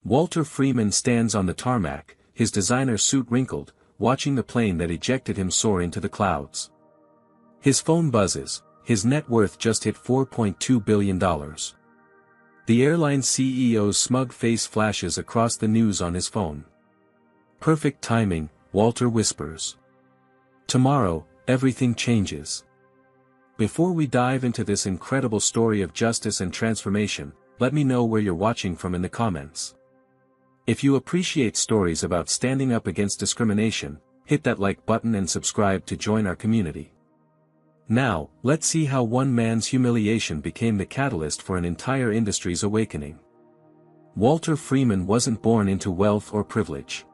Walter Freeman stands on the tarmac, his designer suit wrinkled, watching the plane that ejected him soar into the clouds. His phone buzzes, his net worth just hit $4.2 billion. The airline CEO's smug face flashes across the news on his phone. Perfect timing, Walter whispers. Tomorrow, everything changes. Before we dive into this incredible story of justice and transformation, let me know where you're watching from in the comments. If you appreciate stories about standing up against discrimination, hit that like button and subscribe to join our community. Now, let's see how one man's humiliation became the catalyst for an entire industry's awakening. Walter Freeman wasn't born into wealth or privilege.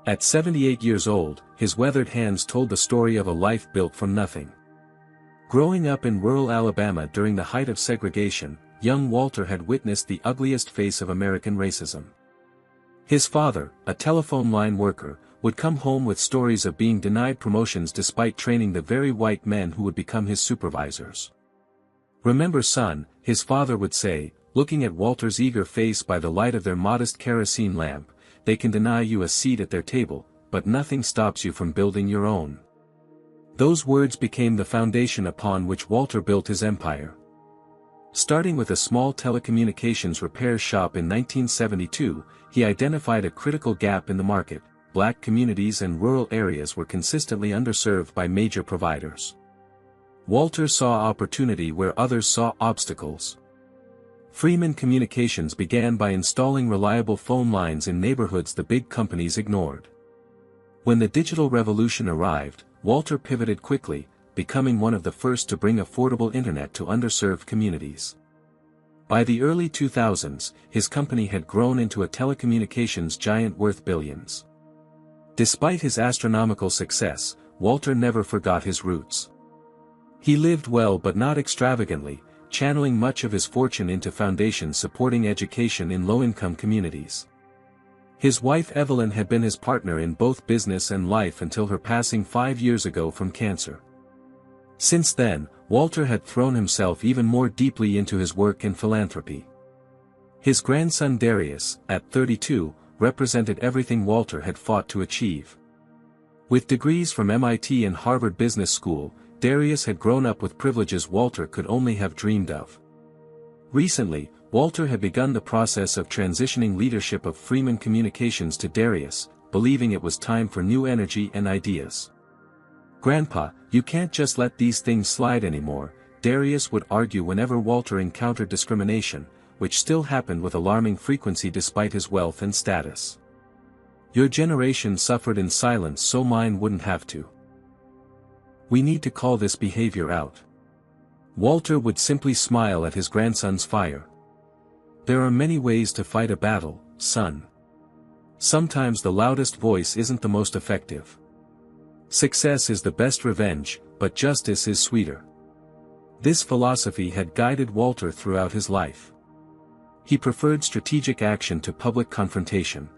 At 78 years old, his weathered hands told the story of a life built from nothing. Growing up in rural Alabama during the height of segregation, young Walter had witnessed the ugliest face of American racism. His father, a telephone line worker, would come home with stories of being denied promotions despite training the very white men who would become his supervisors. "Remember, son," his father would say, looking at Walter's eager face by the light of their modest kerosene lamp, "they can deny you a seat at their table, but nothing stops you from building your own." Those words became the foundation upon which Walter built his empire. Starting with a small telecommunications repair shop in 1972, he identified a critical gap in the market. Black communities and rural areas were consistently underserved by major providers. Walter saw opportunity where others saw obstacles. Freeman Communications began by installing reliable phone lines in neighborhoods the big companies ignored. When the digital revolution arrived, Walter pivoted quickly, becoming one of the first to bring affordable internet to underserved communities. By the early 2000s, his company had grown into a telecommunications giant worth billions. Despite his astronomical success, Walter never forgot his roots. He lived well but not extravagantly, channeling much of his fortune into foundations supporting education in low-income communities. His wife Evelyn had been his partner in both business and life until her passing 5 years ago from cancer. Since then, Walter had thrown himself even more deeply into his work and philanthropy. His grandson Darius, at 32, represented everything Walter had fought to achieve. With degrees from MIT and Harvard Business School, Darius had grown up with privileges Walter could only have dreamed of. Recently, Walter had begun the process of transitioning leadership of Freeman Communications to Darius, believing it was time for new energy and ideas. "Grandpa, you can't just let these things slide anymore," Darius would argue whenever Walter encountered discrimination, which still happened with alarming frequency despite his wealth and status. "Your generation suffered in silence so mine wouldn't have to. We need to call this behavior out." Walter would simply smile at his grandson's fire. "There are many ways to fight a battle, son. Sometimes the loudest voice isn't the most effective. Success is the best revenge, but justice is sweeter." This philosophy had guided Walter throughout his life. He preferred strategic action to public confrontation.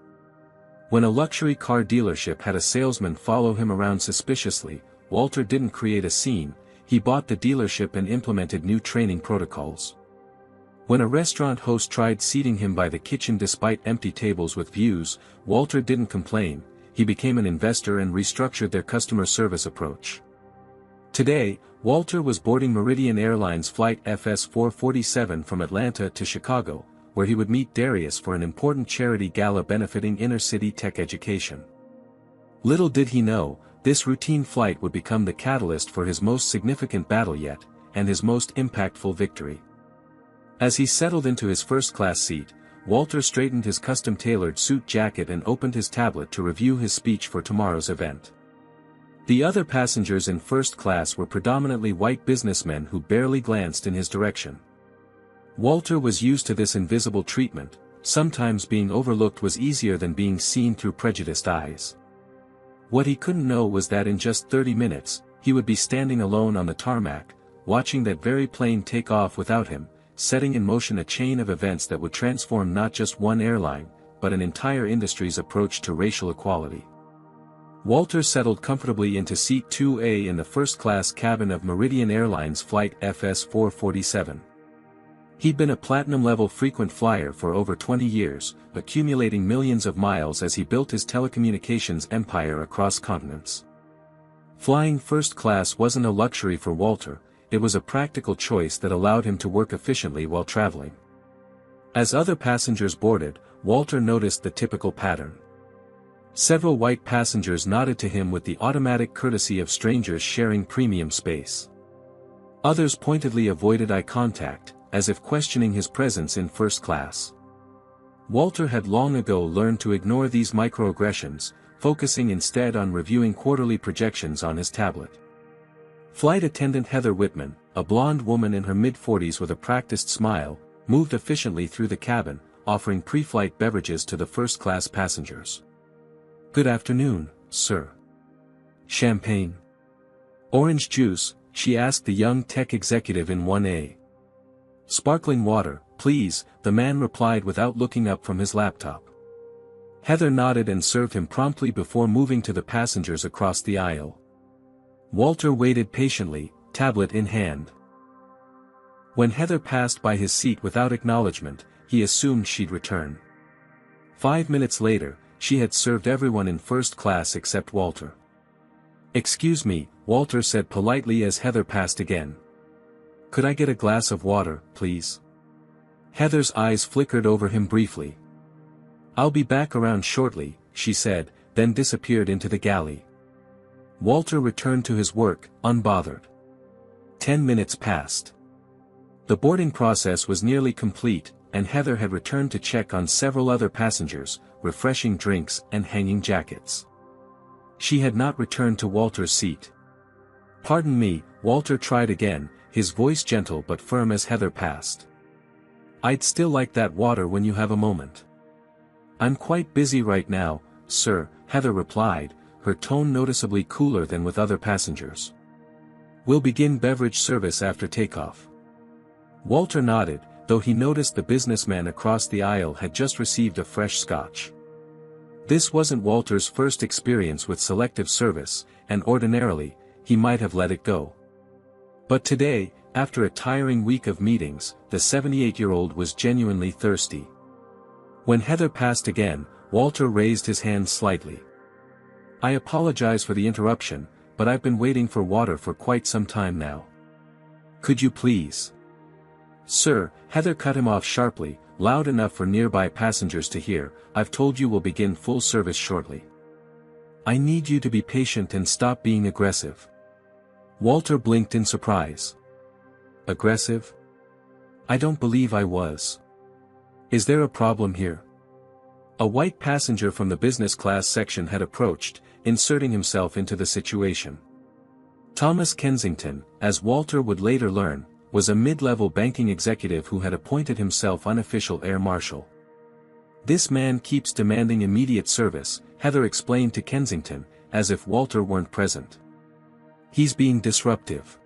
When a luxury car dealership had a salesman follow him around suspiciously, Walter didn't create a scene, he bought the dealership and implemented new training protocols. When a restaurant host tried seating him by the kitchen despite empty tables with views, Walter didn't complain, he became an investor and restructured their customer service approach. Today, Walter was boarding Meridian Airlines flight FS-447 from Atlanta to Chicago, where he would meet Darius for an important charity gala benefiting inner-city tech education. Little did he know, this routine flight would become the catalyst for his most significant battle yet, and his most impactful victory. As he settled into his first-class seat, Walter straightened his custom-tailored suit jacket and opened his tablet to review his speech for tomorrow's event. The other passengers in first class were predominantly white businessmen who barely glanced in his direction. Walter was used to this invisible treatment, sometimes being overlooked was easier than being seen through prejudiced eyes. What he couldn't know was that in just 30 minutes, he would be standing alone on the tarmac, watching that very plane take off without him, setting in motion a chain of events that would transform not just one airline, but an entire industry's approach to racial equality. Walter settled comfortably into Seat 2A in the first-class cabin of Meridian Airlines Flight FS-447. He'd been a platinum-level frequent flyer for over 20 years, accumulating millions of miles as he built his telecommunications empire across continents. Flying first class wasn't a luxury for Walter, it was a practical choice that allowed him to work efficiently while traveling. As other passengers boarded, Walter noticed the typical pattern. Several white passengers nodded to him with the automatic courtesy of strangers sharing premium space. Others pointedly avoided eye contact, as if questioning his presence in first class. Walter had long ago learned to ignore these microaggressions, focusing instead on reviewing quarterly projections on his tablet. Flight attendant Heather Whitman, a blonde woman in her mid-40s with a practiced smile, moved efficiently through the cabin, offering pre-flight beverages to the first-class passengers. "Good afternoon, sir. Champagne? Orange juice?" she asked the young tech executive in 1A. "Sparkling water, please," the man replied without looking up from his laptop. Heather nodded and served him promptly before moving to the passengers across the aisle. Walter waited patiently, tablet in hand. When Heather passed by his seat without acknowledgement, he assumed she'd return. 5 minutes later, she had served everyone in first class except Walter. "Excuse me," Walter said politely as Heather passed again. "Could I get a glass of water, please?" Heather's eyes flickered over him briefly. "I'll be back around shortly," she said, then disappeared into the galley. Walter returned to his work, unbothered. 10 minutes passed. The boarding process was nearly complete, and Heather had returned to check on several other passengers, refreshing drinks and hanging jackets. She had not returned to Walter's seat. "Pardon me," Walter tried again, his voice gentle but firm as Heather passed. "I'd still like that water when you have a moment." "I'm quite busy right now, sir," Heather replied, her tone noticeably cooler than with other passengers. "We'll begin beverage service after takeoff." Walter nodded, though he noticed the businessman across the aisle had just received a fresh scotch. This wasn't Walter's first experience with selective service, and ordinarily, he might have let it go. But today, after a tiring week of meetings, the 78-year-old was genuinely thirsty. When Heather passed again, Walter raised his hand slightly. "I apologize for the interruption, but I've been waiting for water for quite some time now. Could you please?" "Sir," Heather cut him off sharply, loud enough for nearby passengers to hear, "I've told you we'll begin full service shortly. I need you to be patient and stop being aggressive." Walter blinked in surprise. "Aggressive? I don't believe I was. Is there a problem here?" A white passenger from the business class section had approached, inserting himself into the situation. Thomas Kensington, as Walter would later learn, was a mid-level banking executive who had appointed himself unofficial air marshal. "This man keeps demanding immediate service," Heather explained to Kensington, as if Walter weren't present. "He's being disruptive."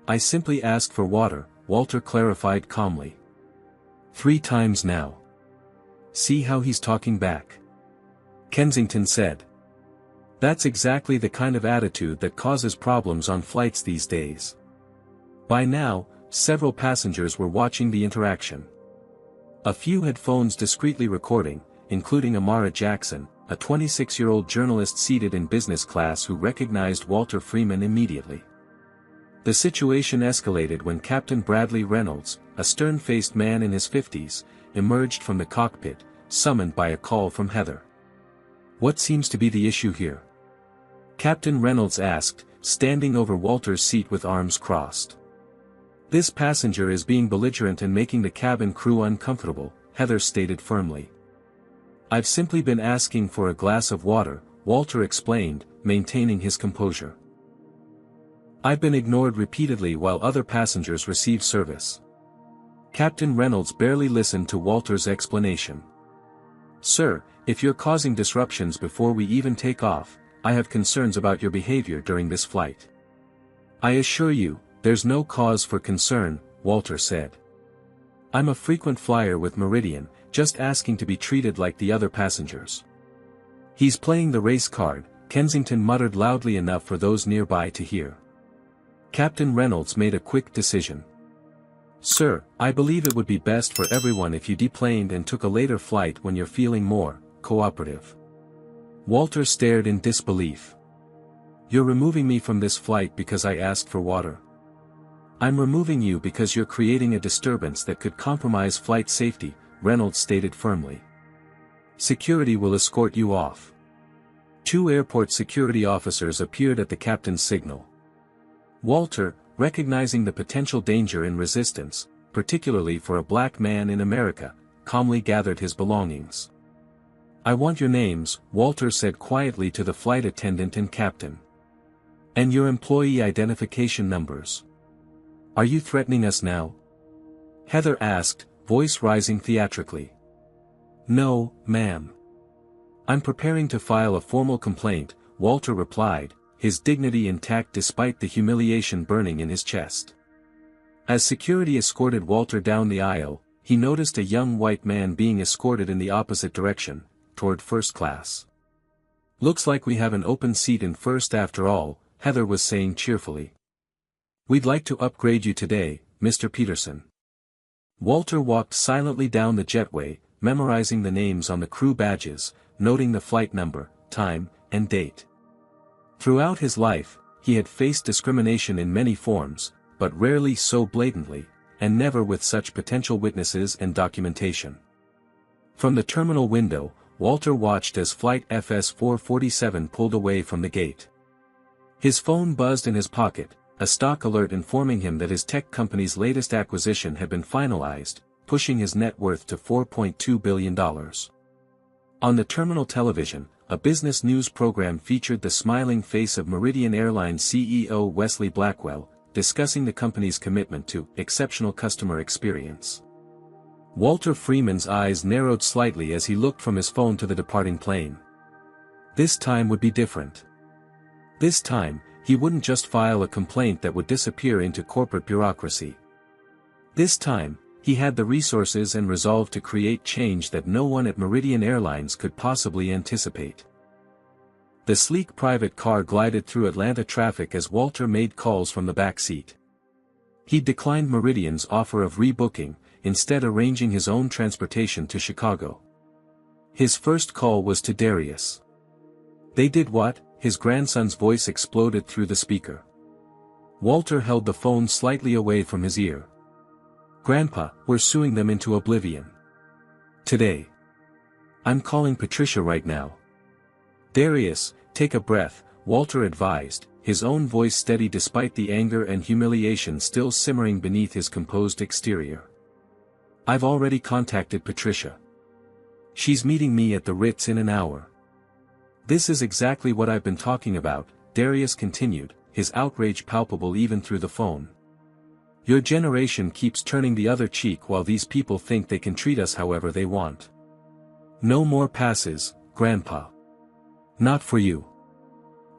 "I simply asked for water," Walter clarified calmly. "3 times now. See how he's talking back?" Kensington said. "That's exactly the kind of attitude that causes problems on flights these days." By now, several passengers were watching the interaction. A few had phones discreetly recording, including Amara Jackson, a 26-year-old journalist seated in business class who recognized Walter Freeman immediately. The situation escalated when Captain Bradley Reynolds, a stern-faced man in his 50s, emerged from the cockpit, summoned by a call from Heather. "What seems to be the issue here?" Captain Reynolds asked, standing over Walter's seat with arms crossed. "This passenger is being belligerent and making the cabin crew uncomfortable," Heather stated firmly. "I've simply been asking for a glass of water," Walter explained, maintaining his composure. "I've been ignored repeatedly while other passengers receive service." Captain Reynolds barely listened to Walter's explanation. "Sir, if you're causing disruptions before we even take off, I have concerns about your behavior during this flight." "I assure you, there's no cause for concern," Walter said. "I'm a frequent flyer with Meridian, just asking to be treated like the other passengers." "He's playing the race card," Kensington muttered loudly enough for those nearby to hear. Captain Reynolds made a quick decision. Sir, I believe it would be best for everyone if you deplaned and took a later flight when you're feeling more cooperative. Walter stared in disbelief. You're removing me from this flight because I asked for water. I'm removing you because you're creating a disturbance that could compromise flight safety, Reynolds stated firmly. Security will escort you off. 2 airport security officers appeared at the captain's signal. Walter, recognizing the potential danger in resistance, particularly for a black man in America, calmly gathered his belongings. I want your names, Walter said quietly to the flight attendant and captain. And your employee identification numbers. Are you threatening us now? Heather asked, voice rising theatrically. No, ma'am. I'm preparing to file a formal complaint, Walter replied, his dignity intact despite the humiliation burning in his chest. As security escorted Walter down the aisle, he noticed a young white man being escorted in the opposite direction, toward first class. Looks like we have an open seat in first after all, Heather was saying cheerfully. We'd like to upgrade you today, Mr. Peterson. Walter walked silently down the jetway, memorizing the names on the crew badges, noting the flight number, time, and date. Throughout his life, he had faced discrimination in many forms, but rarely so blatantly, and never with such potential witnesses and documentation. From the terminal window, Walter watched as Flight FS-447 pulled away from the gate. His phone buzzed in his pocket, a stock alert informing him that his tech company's latest acquisition had been finalized, pushing his net worth to $4.2 billion. On the terminal television, a business news program featured the smiling face of Meridian Airline CEO Wesley Blackwell, discussing the company's commitment to exceptional customer experience. Walter Freeman's eyes narrowed slightly as he looked from his phone to the departing plane. This time would be different. This time, he wouldn't just file a complaint that would disappear into corporate bureaucracy. This time, he had the resources and resolve to create change that no one at Meridian Airlines could possibly anticipate. The sleek private car glided through Atlanta traffic as Walter made calls from the back seat. He declined Meridian's offer of rebooking, instead arranging his own transportation to Chicago. His first call was to Darius. They did what? His grandson's voice exploded through the speaker. Walter held the phone slightly away from his ear. Grandpa, we're suing them into oblivion. Today. I'm calling Patricia right now. Darius, take a breath, Walter advised, his own voice steady despite the anger and humiliation still simmering beneath his composed exterior. I've already contacted Patricia. She's meeting me at the Ritz in an hour. This is exactly what I've been talking about, Darius continued, his outrage palpable even through the phone. Your generation keeps turning the other cheek while these people think they can treat us however they want. No more passes, Grandpa. Not for you.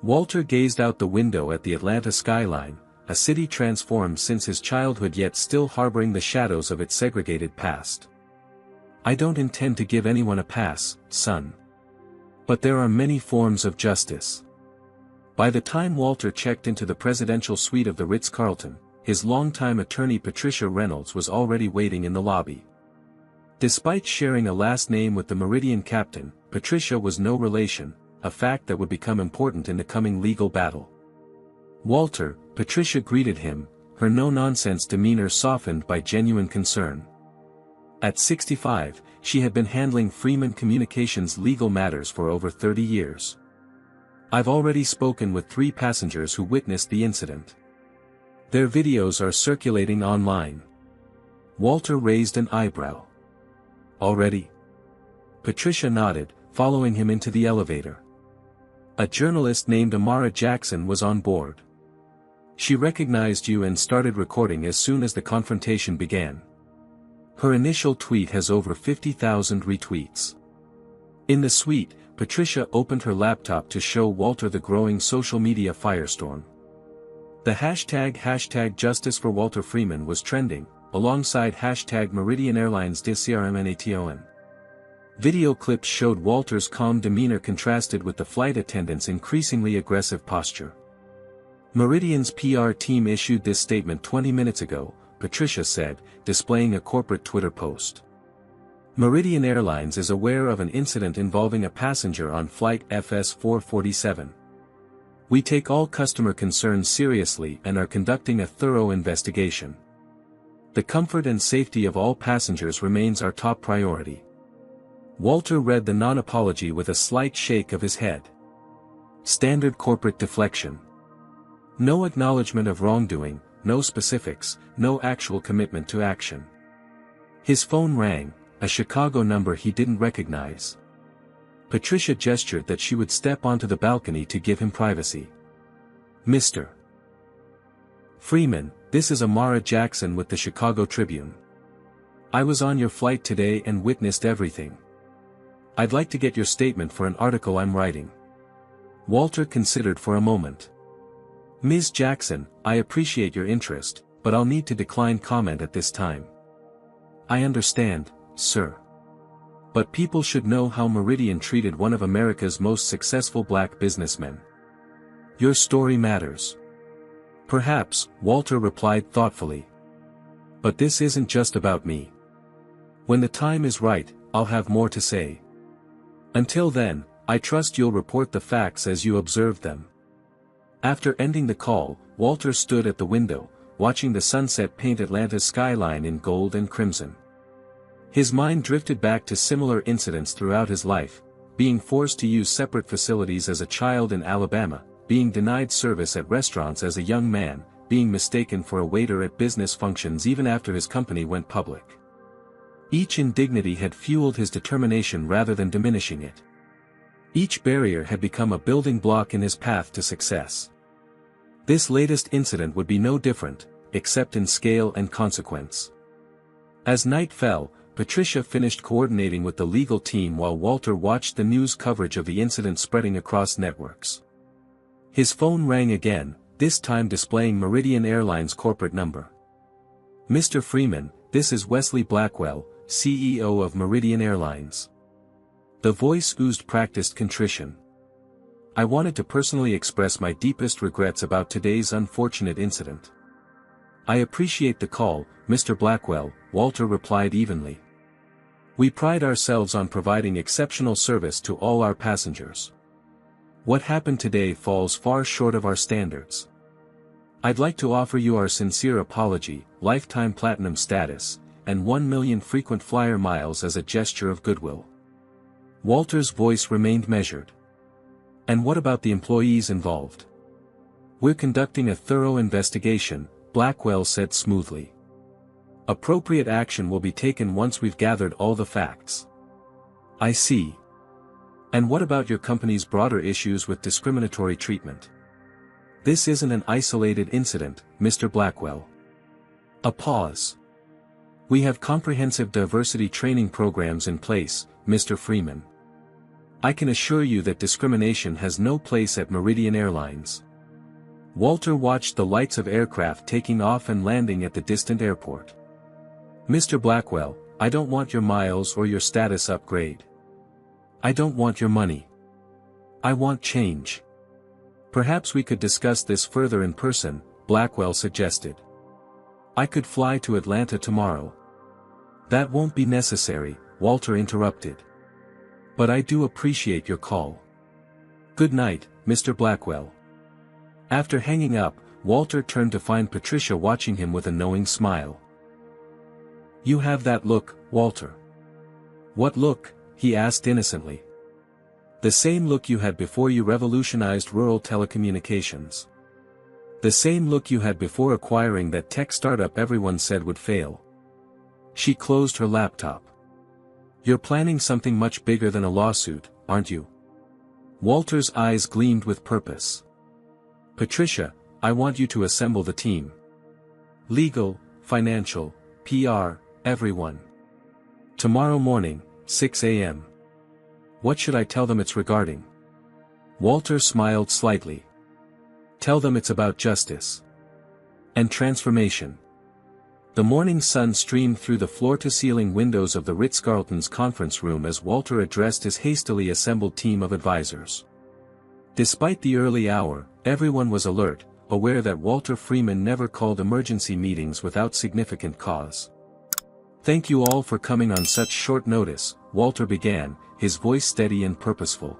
Walter gazed out the window at the Atlanta skyline, a city transformed since his childhood yet still harboring the shadows of its segregated past. I don't intend to give anyone a pass, son. But there are many forms of justice. By the time Walter checked into the presidential suite of the Ritz-Carlton, his longtime attorney Patricia Reynolds was already waiting in the lobby. Despite sharing a last name with the Meridian captain, Patricia was no relation, a fact that would become important in the coming legal battle. Walter, Patricia greeted him, her no-nonsense demeanor softened by genuine concern. At 65, she had been handling Freeman Communications legal matters for over 30 years. I've already spoken with 3 passengers who witnessed the incident. Their videos are circulating online. Walter raised an eyebrow. Already? Patricia nodded, following him into the elevator. A journalist named Amara Jackson was on board. She recognized you and started recording as soon as the confrontation began. Her initial tweet has over 50,000 retweets. In the suite, Patricia opened her laptop to show Walter the growing social media firestorm. The hashtag Justice for Walter Freeman was trending, alongside hashtag Meridian Airlines discrimination. Video clips showed Walter's calm demeanor contrasted with the flight attendant's increasingly aggressive posture. Meridian's PR team issued this statement 20 minutes ago, Patricia said, displaying a corporate Twitter post. Meridian Airlines is aware of an incident involving a passenger on flight FS 447. We take all customer concerns seriously and are conducting a thorough investigation. The comfort and safety of all passengers remains our top priority. Walter read the non-apology with a slight shake of his head. Standard corporate deflection. No acknowledgement of wrongdoing, no specifics, no actual commitment to action. His phone rang, a Chicago number he didn't recognize. Patricia gestured that she would step onto the balcony to give him privacy. Mr. Freeman, this is Amara Jackson with the Chicago Tribune. I was on your flight today and witnessed everything. I'd like to get your statement for an article I'm writing. Walter considered for a moment. Ms. Jackson, I appreciate your interest, but I'll need to decline comment at this time. I understand, sir. But people should know how Meridian treated one of America's most successful black businessmen. Your story matters. Perhaps, Walter replied thoughtfully. But this isn't just about me. When the time is right, I'll have more to say. Until then, I trust you'll report the facts as you observe them. After ending the call, Walter stood at the window, watching the sunset paint Atlanta's skyline in gold and crimson. His mind drifted back to similar incidents throughout his life, being forced to use separate facilities as a child in Alabama, being denied service at restaurants as a young man, being mistaken for a waiter at business functions even after his company went public. Each indignity had fueled his determination rather than diminishing it. Each barrier had become a building block in his path to success. This latest incident would be no different, except in scale and consequence. As night fell, Patricia finished coordinating with the legal team while Walter watched the news coverage of the incident spreading across networks. His phone rang again, this time displaying Meridian Airlines' corporate number. Mr. Freeman, this is Wesley Blackwell, CEO of Meridian Airlines. The voice oozed practiced contrition. I wanted to personally express my deepest regrets about today's unfortunate incident. I appreciate the call, Mr. Blackwell, Walter replied evenly. We pride ourselves on providing exceptional service to all our passengers. What happened today falls far short of our standards. I'd like to offer you our sincere apology, lifetime platinum status, and 1 million frequent flyer miles as a gesture of goodwill. Walter's voice remained measured. And what about the employees involved? We're conducting a thorough investigation, Blackwell said smoothly. Appropriate action will be taken once we've gathered all the facts. I see. And what about your company's broader issues with discriminatory treatment? This isn't an isolated incident, Mr. Blackwell. A pause. We have comprehensive diversity training programs in place, Mr. Freeman. I can assure you that discrimination has no place at Meridian Airlines. Walter watched the lights of aircraft taking off and landing at the distant airport. Mr. Blackwell, I don't want your miles or your status upgrade. I don't want your money. I want change. Perhaps we could discuss this further in person, Blackwell suggested. I could fly to Atlanta tomorrow. That won't be necessary, Walter interrupted. But I do appreciate your call. Good night, Mr. Blackwell. After hanging up, Walter turned to find Patricia watching him with a knowing smile. You have that look, Walter. What look? He asked innocently. The same look you had before you revolutionized rural telecommunications. The same look you had before acquiring that tech startup everyone said would fail. She closed her laptop. You're planning something much bigger than a lawsuit, aren't you? Walter's eyes gleamed with purpose. Patricia, I want you to assemble the team. Legal, financial, PR, everyone. Tomorrow morning, 6 a.m. What should I tell them it's regarding? Walter smiled slightly. Tell them it's about justice. And transformation. The morning sun streamed through the floor-to-ceiling windows of the Ritz-Carlton's conference room as Walter addressed his hastily assembled team of advisors. Despite the early hour, everyone was alert, aware that Walter Freeman never called emergency meetings without significant cause. "Thank you all for coming on such short notice," Walter began, his voice steady and purposeful.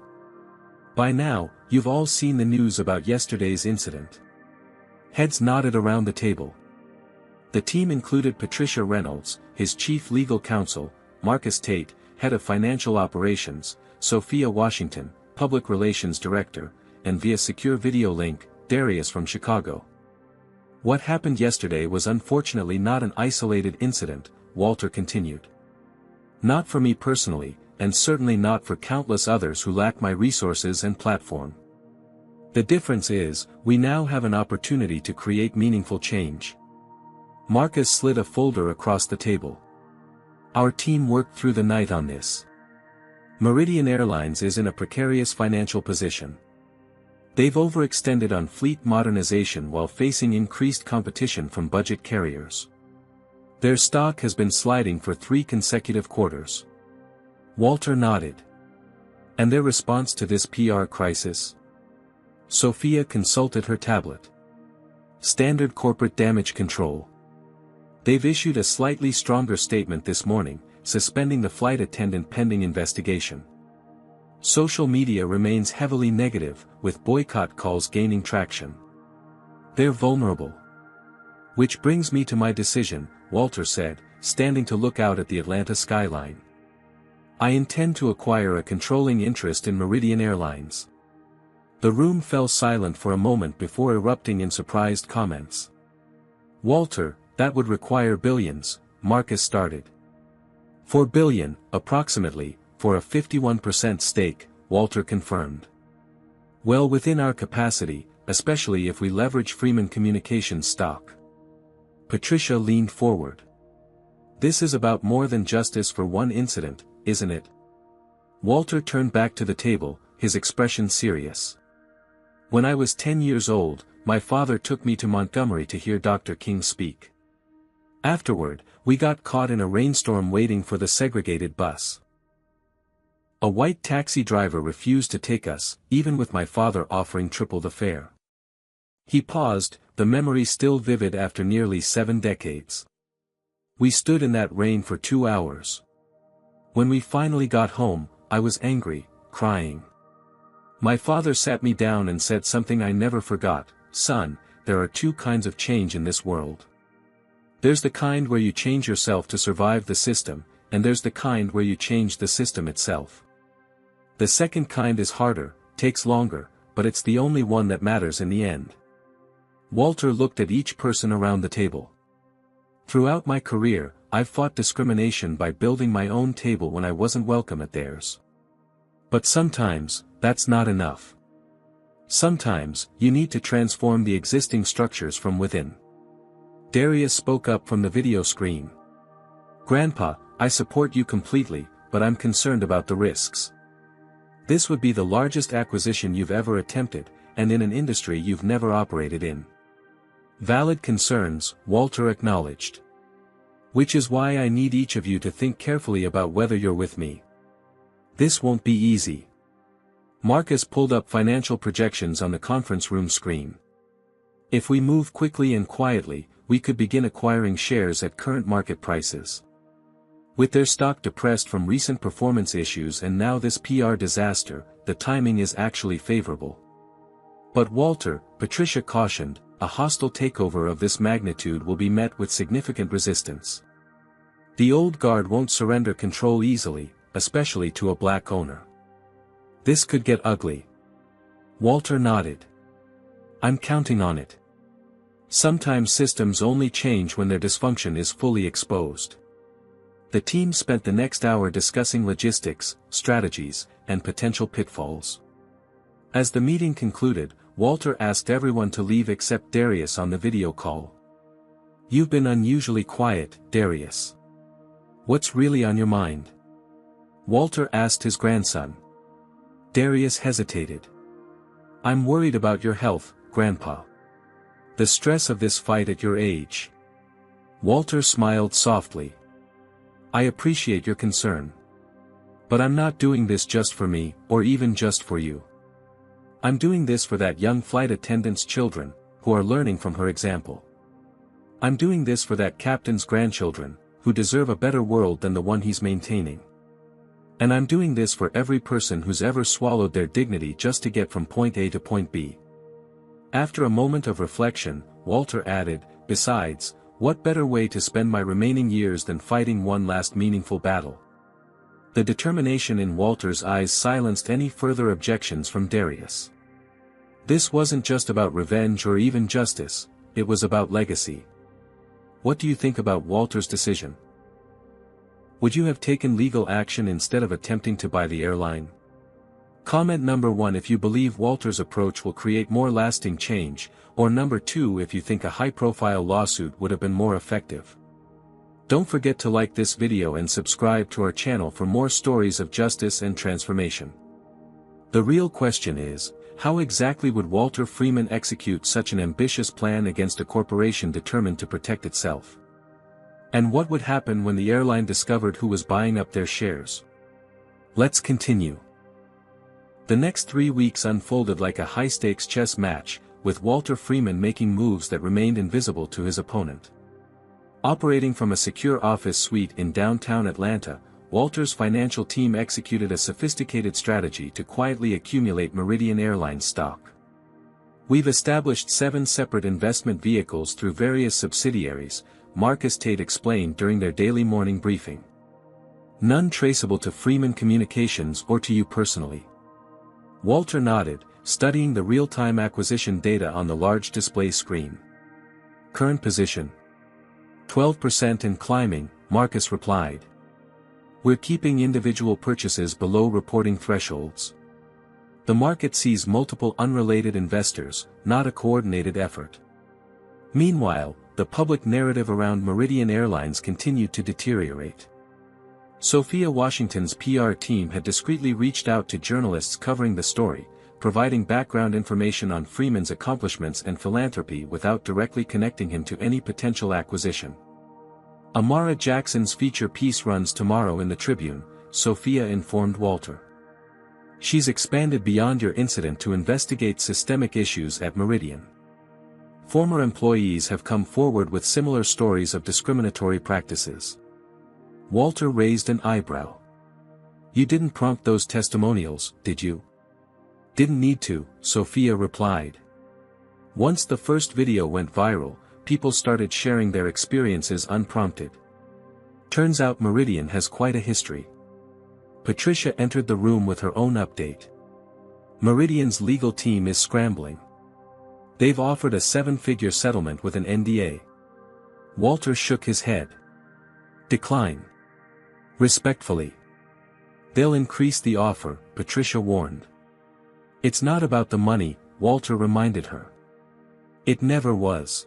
"By now, you've all seen the news about yesterday's incident." Heads nodded around the table. The team included Patricia Reynolds, his chief legal counsel, Marcus Tate, head of financial operations, Sophia Washington, public relations director, and via secure video link, Darius from Chicago. "What happened yesterday was unfortunately not an isolated incident," Walter continued. "Not for me personally, and certainly not for countless others who lack my resources and platform. The difference is, we now have an opportunity to create meaningful change." Marcus slid a folder across the table. "Our team worked through the night on this. Meridian Airlines is in a precarious financial position. They've overextended on fleet modernization while facing increased competition from budget carriers. Their stock has been sliding for 3 consecutive quarters." Walter nodded. "And their response to this PR crisis?" Sophia consulted her tablet. "Standard corporate damage control. They've issued a slightly stronger statement this morning, suspending the flight attendant pending investigation. Social media remains heavily negative, with boycott calls gaining traction. They're vulnerable. Which brings me to my decision," Walter said, standing to look out at the Atlanta skyline. "I intend to acquire a controlling interest in Meridian Airlines." The room fell silent for a moment before erupting in surprised comments. "Walter, that would require billions," Marcus started. "4 billion, approximately, for a 51% stake," Walter confirmed. "Well within our capacity, especially if we leverage Freeman Communications stock." Patricia leaned forward. "This is about more than justice for one incident, isn't it?" Walter turned back to the table, his expression serious. "When I was 10 years old, my father took me to Montgomery to hear Dr. King speak. Afterward, we got caught in a rainstorm waiting for the segregated bus. A white taxi driver refused to take us, even with my father offering triple the fare. He paused, the memory still vivid after nearly 7 decades. We stood in that rain for 2 hours. When we finally got home, I was angry, crying. My father sat me down and said something I never forgot: "Son, there are 2 kinds of change in this world. There's the kind where you change yourself to survive the system, and there's the kind where you change the system itself. The second kind is harder, takes longer, but it's the only one that matters in the end." Walter looked at each person around the table. "Throughout my career, I've fought discrimination by building my own table when I wasn't welcome at theirs. But sometimes, that's not enough. Sometimes, you need to transform the existing structures from within." Darius spoke up from the video screen. "Grandpa, I support you completely, but I'm concerned about the risks. This would be the largest acquisition you've ever attempted, and in an industry you've never operated in." "Valid concerns," Walter acknowledged. "Which is why I need each of you to think carefully about whether you're with me. This won't be easy." Marcus pulled up financial projections on the conference room screen. "If we move quickly and quietly, we could begin acquiring shares at current market prices. With their stock depressed from recent performance issues and now this PR disaster, the timing is actually favorable." "But Walter," Patricia cautioned, "a hostile takeover of this magnitude will be met with significant resistance. The old guard won't surrender control easily, especially to a black owner. This could get ugly." Walter nodded. "I'm counting on it. Sometimes systems only change when their dysfunction is fully exposed." The team spent the next hour discussing logistics, strategies, and potential pitfalls. As the meeting concluded, Walter asked everyone to leave except Darius on the video call. "You've been unusually quiet, Darius. What's really on your mind?" Walter asked his grandson. Darius hesitated. "I'm worried about your health, Grandpa. The stress of this fight at your age." Walter smiled softly. "I appreciate your concern. But I'm not doing this just for me, or even just for you. I'm doing this for that young flight attendant's children, who are learning from her example. I'm doing this for that captain's grandchildren, who deserve a better world than the one he's maintaining. And I'm doing this for every person who's ever swallowed their dignity just to get from point A to point B. After a moment of reflection, Walter added, besides, what better way to spend my remaining years than fighting one last meaningful battle? The determination in Walter's eyes silenced any further objections from Darius. This wasn't just about revenge or even justice, it was about legacy. What do you think about Walter's decision? Would you have taken legal action instead of attempting to buy the airline? Comment number 1 if you believe Walter's approach will create more lasting change, or number 2 if you think a high-profile lawsuit would have been more effective. Don't forget to like this video and subscribe to our channel for more stories of justice and transformation. The real question is, how exactly would Walter Freeman execute such an ambitious plan against a corporation determined to protect itself? And what would happen when the airline discovered who was buying up their shares? Let's continue. The next 3 weeks unfolded like a high-stakes chess match, with Walter Freeman making moves that remained invisible to his opponent. Operating from a secure office suite in downtown Atlanta, Walter's financial team executed a sophisticated strategy to quietly accumulate Meridian Airlines stock. We've established 7 separate investment vehicles through various subsidiaries, Marcus Tate explained during their daily morning briefing. None traceable to Freeman Communications or to you personally. Walter nodded, studying the real-time acquisition data on the large display screen. Current position: 12% and climbing, Marcus replied. We're keeping individual purchases below reporting thresholds. The market sees multiple unrelated investors, not a coordinated effort. Meanwhile, the public narrative around Meridian Airlines continued to deteriorate. Sophia Washington's PR team had discreetly reached out to journalists covering the story, providing background information on Freeman's accomplishments and philanthropy without directly connecting him to any potential acquisition. Amara Jackson's feature piece runs tomorrow in the Tribune, Sophia informed Walter. She's expanded beyond your incident to investigate systemic issues at Meridian. Former employees have come forward with similar stories of discriminatory practices. Walter raised an eyebrow. You didn't prompt those testimonials, did you? Didn't need to, Sophia replied. Once the first video went viral, people started sharing their experiences unprompted. Turns out Meridian has quite a history. Patricia entered the room with her own update. Meridian's legal team is scrambling. They've offered a 7-figure settlement with an NDA. Walter shook his head. Decline. Respectfully. They'll increase the offer, Patricia warned. It's not about the money, Walter reminded her. It never was.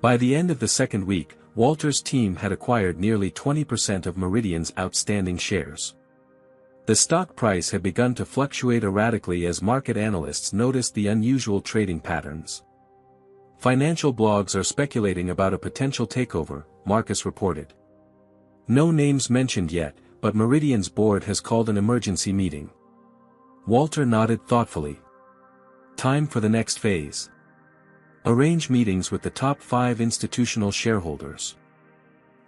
By the end of the second week, Walter's team had acquired nearly 20% of Meridian's outstanding shares. The stock price had begun to fluctuate erratically as market analysts noticed the unusual trading patterns. Financial blogs are speculating about a potential takeover, Marcus reported. No names mentioned yet, but Meridian's board has called an emergency meeting. Walter nodded thoughtfully. Time for the next phase. Arrange meetings with the top 5 institutional shareholders.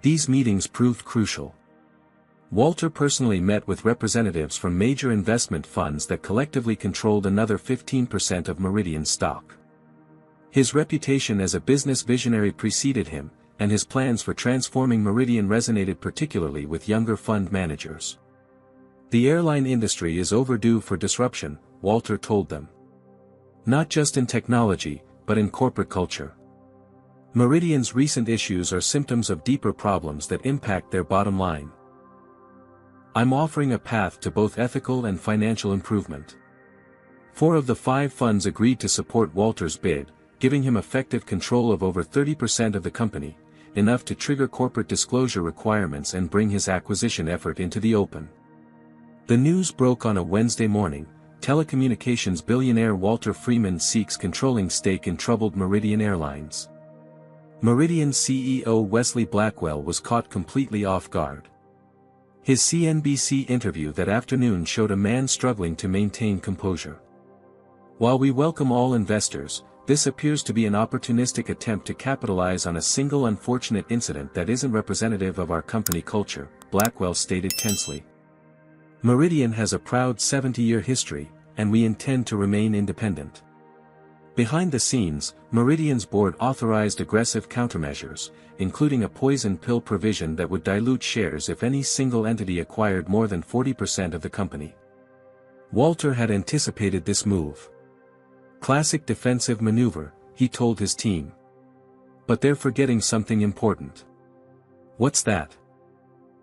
These meetings proved crucial. Walter personally met with representatives from major investment funds that collectively controlled another 15% of Meridian's stock. His reputation as a business visionary preceded him, and his plans for transforming Meridian resonated particularly with younger fund managers. The airline industry is overdue for disruption, Walter told them. Not just in technology, but in corporate culture. Meridian's recent issues are symptoms of deeper problems that impact their bottom line. I'm offering a path to both ethical and financial improvement. 4 of the 5 funds agreed to support Walter's bid, giving him effective control of over 30% of the company, enough to trigger corporate disclosure requirements and bring his acquisition effort into the open. The news broke on a Wednesday morning. Telecommunications billionaire Walter Freeman seeks controlling stake in troubled Meridian Airlines. Meridian CEO Wesley Blackwell was caught completely off guard. His CNBC interview that afternoon showed a man struggling to maintain composure. While we welcome all investors, This appears to be an opportunistic attempt to capitalize on a single unfortunate incident that isn't representative of our company culture, Blackwell stated tensely. Meridian has a proud 70-year history, and we intend to remain independent. Behind the scenes, Meridian's board authorized aggressive countermeasures, including a poison pill provision that would dilute shares if any single entity acquired more than 40% of the company. Walter had anticipated this move. Classic defensive maneuver, he told his team. But they're forgetting something important. What's that?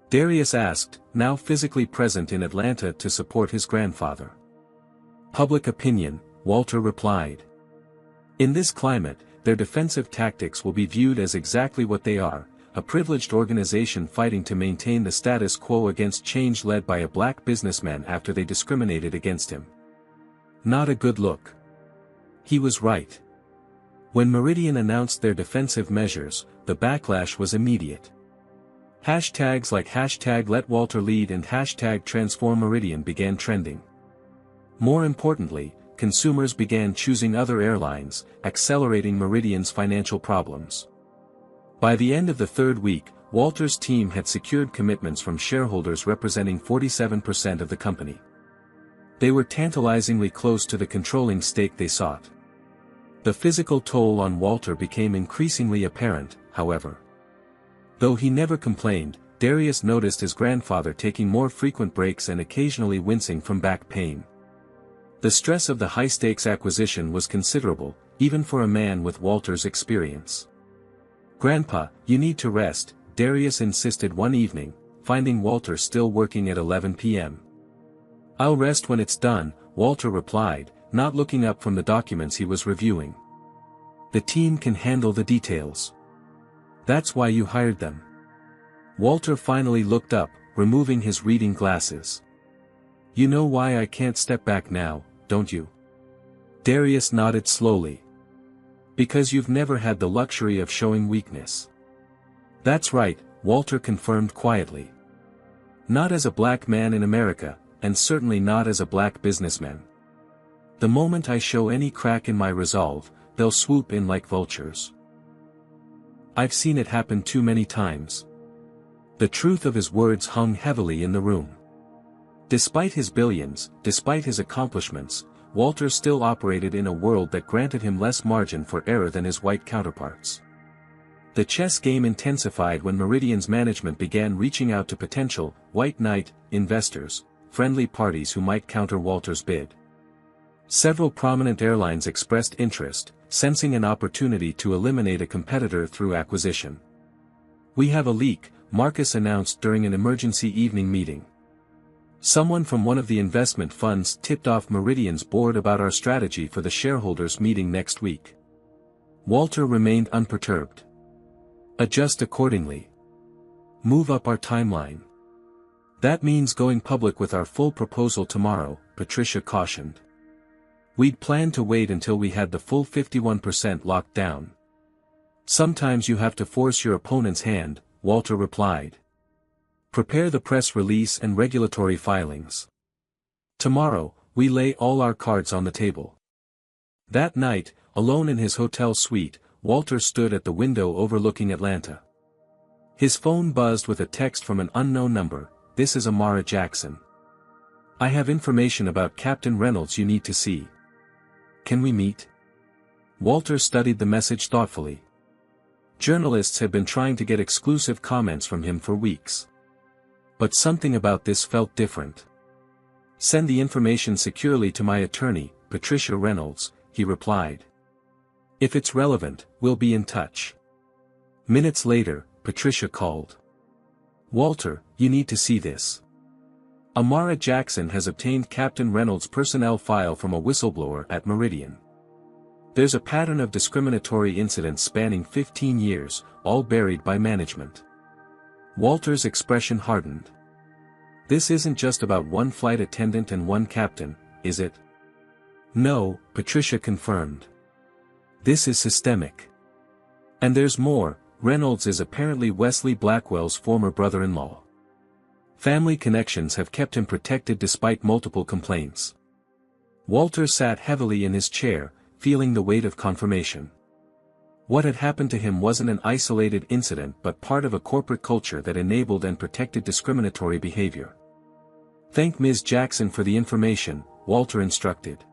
Darius asked, now physically present in Atlanta to support his grandfather. Public opinion, Walter replied. In this climate, their defensive tactics will be viewed as exactly what they are, a privileged organization fighting to maintain the status quo against change led by a black businessman after they discriminated against him. Not a good look. He was right. When Meridian announced their defensive measures, the backlash was immediate. Hashtags like #LetWalterLead and #TransformMeridian began trending. More importantly, consumers began choosing other airlines, accelerating Meridian's financial problems. By the end of the third week, Walter's team had secured commitments from shareholders representing 47% of the company. They were tantalizingly close to the controlling stake they sought. The physical toll on Walter became increasingly apparent, however. Though he never complained, Darius noticed his grandfather taking more frequent breaks and occasionally wincing from back pain. The stress of the high-stakes acquisition was considerable, even for a man with Walter's experience. "Grandpa, you need to rest," Darius insisted one evening, finding Walter still working at 11 p.m. "I'll rest when it's done," Walter replied, not looking up from the documents he was reviewing. "The team can handle the details. That's why you hired them." Walter finally looked up, removing his reading glasses. "You know why I can't step back now, don't you?" Darius nodded slowly. "Because you've never had the luxury of showing weakness." "That's right," Walter confirmed quietly. "Not as a black man in America, and certainly not as a black businessman. The moment I show any crack in my resolve, they'll swoop in like vultures. I've seen it happen too many times." The truth of his words hung heavily in the room. Despite his billions, despite his accomplishments, Walter still operated in a world that granted him less margin for error than his white counterparts. The chess game intensified when Meridian's management began reaching out to potential, white knight, investors, friendly parties who might counter Walter's bid. Several prominent airlines expressed interest, sensing an opportunity to eliminate a competitor through acquisition. "We have a leak," Marcus announced during an emergency evening meeting. "Someone from one of the investment funds tipped off Meridian's board about our strategy for the shareholders meeting next week." Walter remained unperturbed. "Adjust accordingly. Move up our timeline. That means going public with our full proposal tomorrow," Patricia cautioned. "We'd planned to wait until we had the full 51% locked down." "Sometimes you have to force your opponent's hand," Walter replied. "Prepare the press release and regulatory filings. Tomorrow, we lay all our cards on the table." That night, alone in his hotel suite, Walter stood at the window overlooking Atlanta. His phone buzzed with a text from an unknown number. "This is Amara Jackson. I have information about Captain Reynolds you need to see. Can we meet?" Walter studied the message thoughtfully. Journalists had been trying to get exclusive comments from him for weeks. But something about this felt different. "Send the information securely to my attorney, Patricia Reynolds," he replied. "If it's relevant, we'll be in touch." Minutes later, Patricia called. "Walter, you need to see this. Amara Jackson has obtained Captain Reynolds' personnel file from a whistleblower at Meridian. There's a pattern of discriminatory incidents spanning 15 years, all buried by management." Walter's expression hardened. "This isn't just about one flight attendant and one captain, is it?" "No," Patricia confirmed. "This is systemic. And there's more. Reynolds is apparently Wesley Blackwell's former brother-in-law. Family connections have kept him protected despite multiple complaints." Walter sat heavily in his chair, feeling the weight of confirmation. What had happened to him wasn't an isolated incident but part of a corporate culture that enabled and protected discriminatory behavior. "Thank Ms. Jackson for the information," Walter instructed.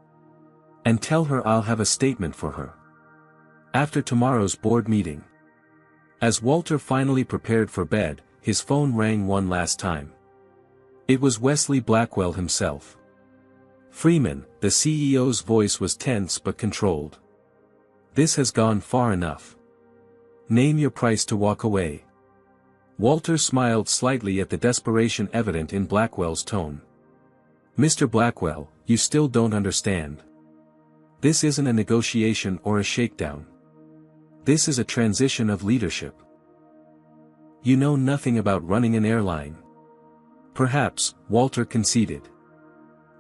"And tell her I'll have a statement for her after tomorrow's board meeting." As Walter finally prepared for bed, his phone rang one last time. It was Wesley Blackwell himself. "Freeman," the CEO's voice was tense but controlled. "This has gone far enough. Name your price to walk away." Walter smiled slightly at the desperation evident in Blackwell's tone. "Mr. Blackwell, you still don't understand. This isn't a negotiation or a shakedown. This is a transition of leadership. You know nothing about running an airline." "Perhaps," Walter conceded.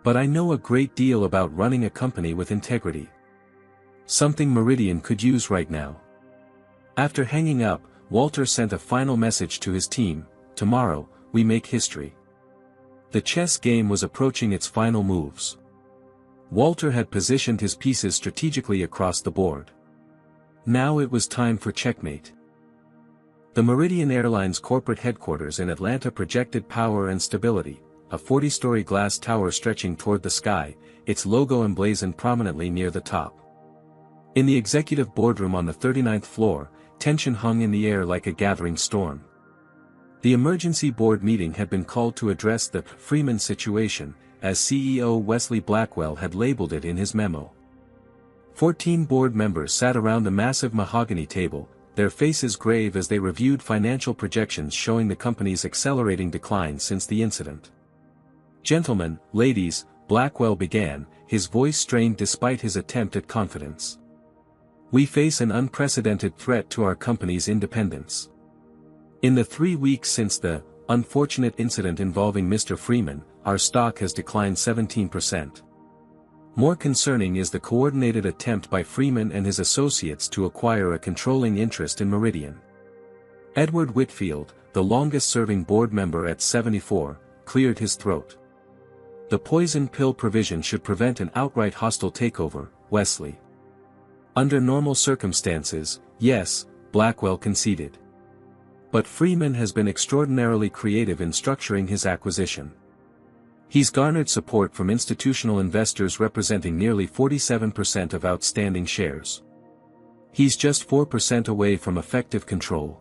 "But I know a great deal about running a company with integrity. Something Meridian could use right now." After hanging up, Walter sent a final message to his team: "Tomorrow, we make history." The chess game was approaching its final moves. Walter had positioned his pieces strategically across the board. Now it was time for checkmate. The Meridian Airlines corporate headquarters in Atlanta projected power and stability, a 40-story glass tower stretching toward the sky, its logo emblazoned prominently near the top. In the executive boardroom on the 39th floor, tension hung in the air like a gathering storm. The emergency board meeting had been called to address the Freeman situation, as CEO Wesley Blackwell had labeled it in his memo. 14 board members sat around the massive mahogany table, their faces grave as they reviewed financial projections showing the company's accelerating decline since the incident. "Gentlemen, ladies," Blackwell began, his voice strained despite his attempt at confidence. "We face an unprecedented threat to our company's independence. In the 3 weeks since the unfortunate incident involving Mr. Freeman, our stock has declined 17%. More concerning is the coordinated attempt by Freeman and his associates to acquire a controlling interest in Meridian." Edward Whitfield, the longest-serving board member at 74, cleared his throat. "The poison pill provision should prevent an outright hostile takeover, Wesley." "Under normal circumstances, yes," Blackwell conceded. "But Freeman has been extraordinarily creative in structuring his acquisition. He's garnered support from institutional investors representing nearly 47% of outstanding shares. He's just 4% away from effective control."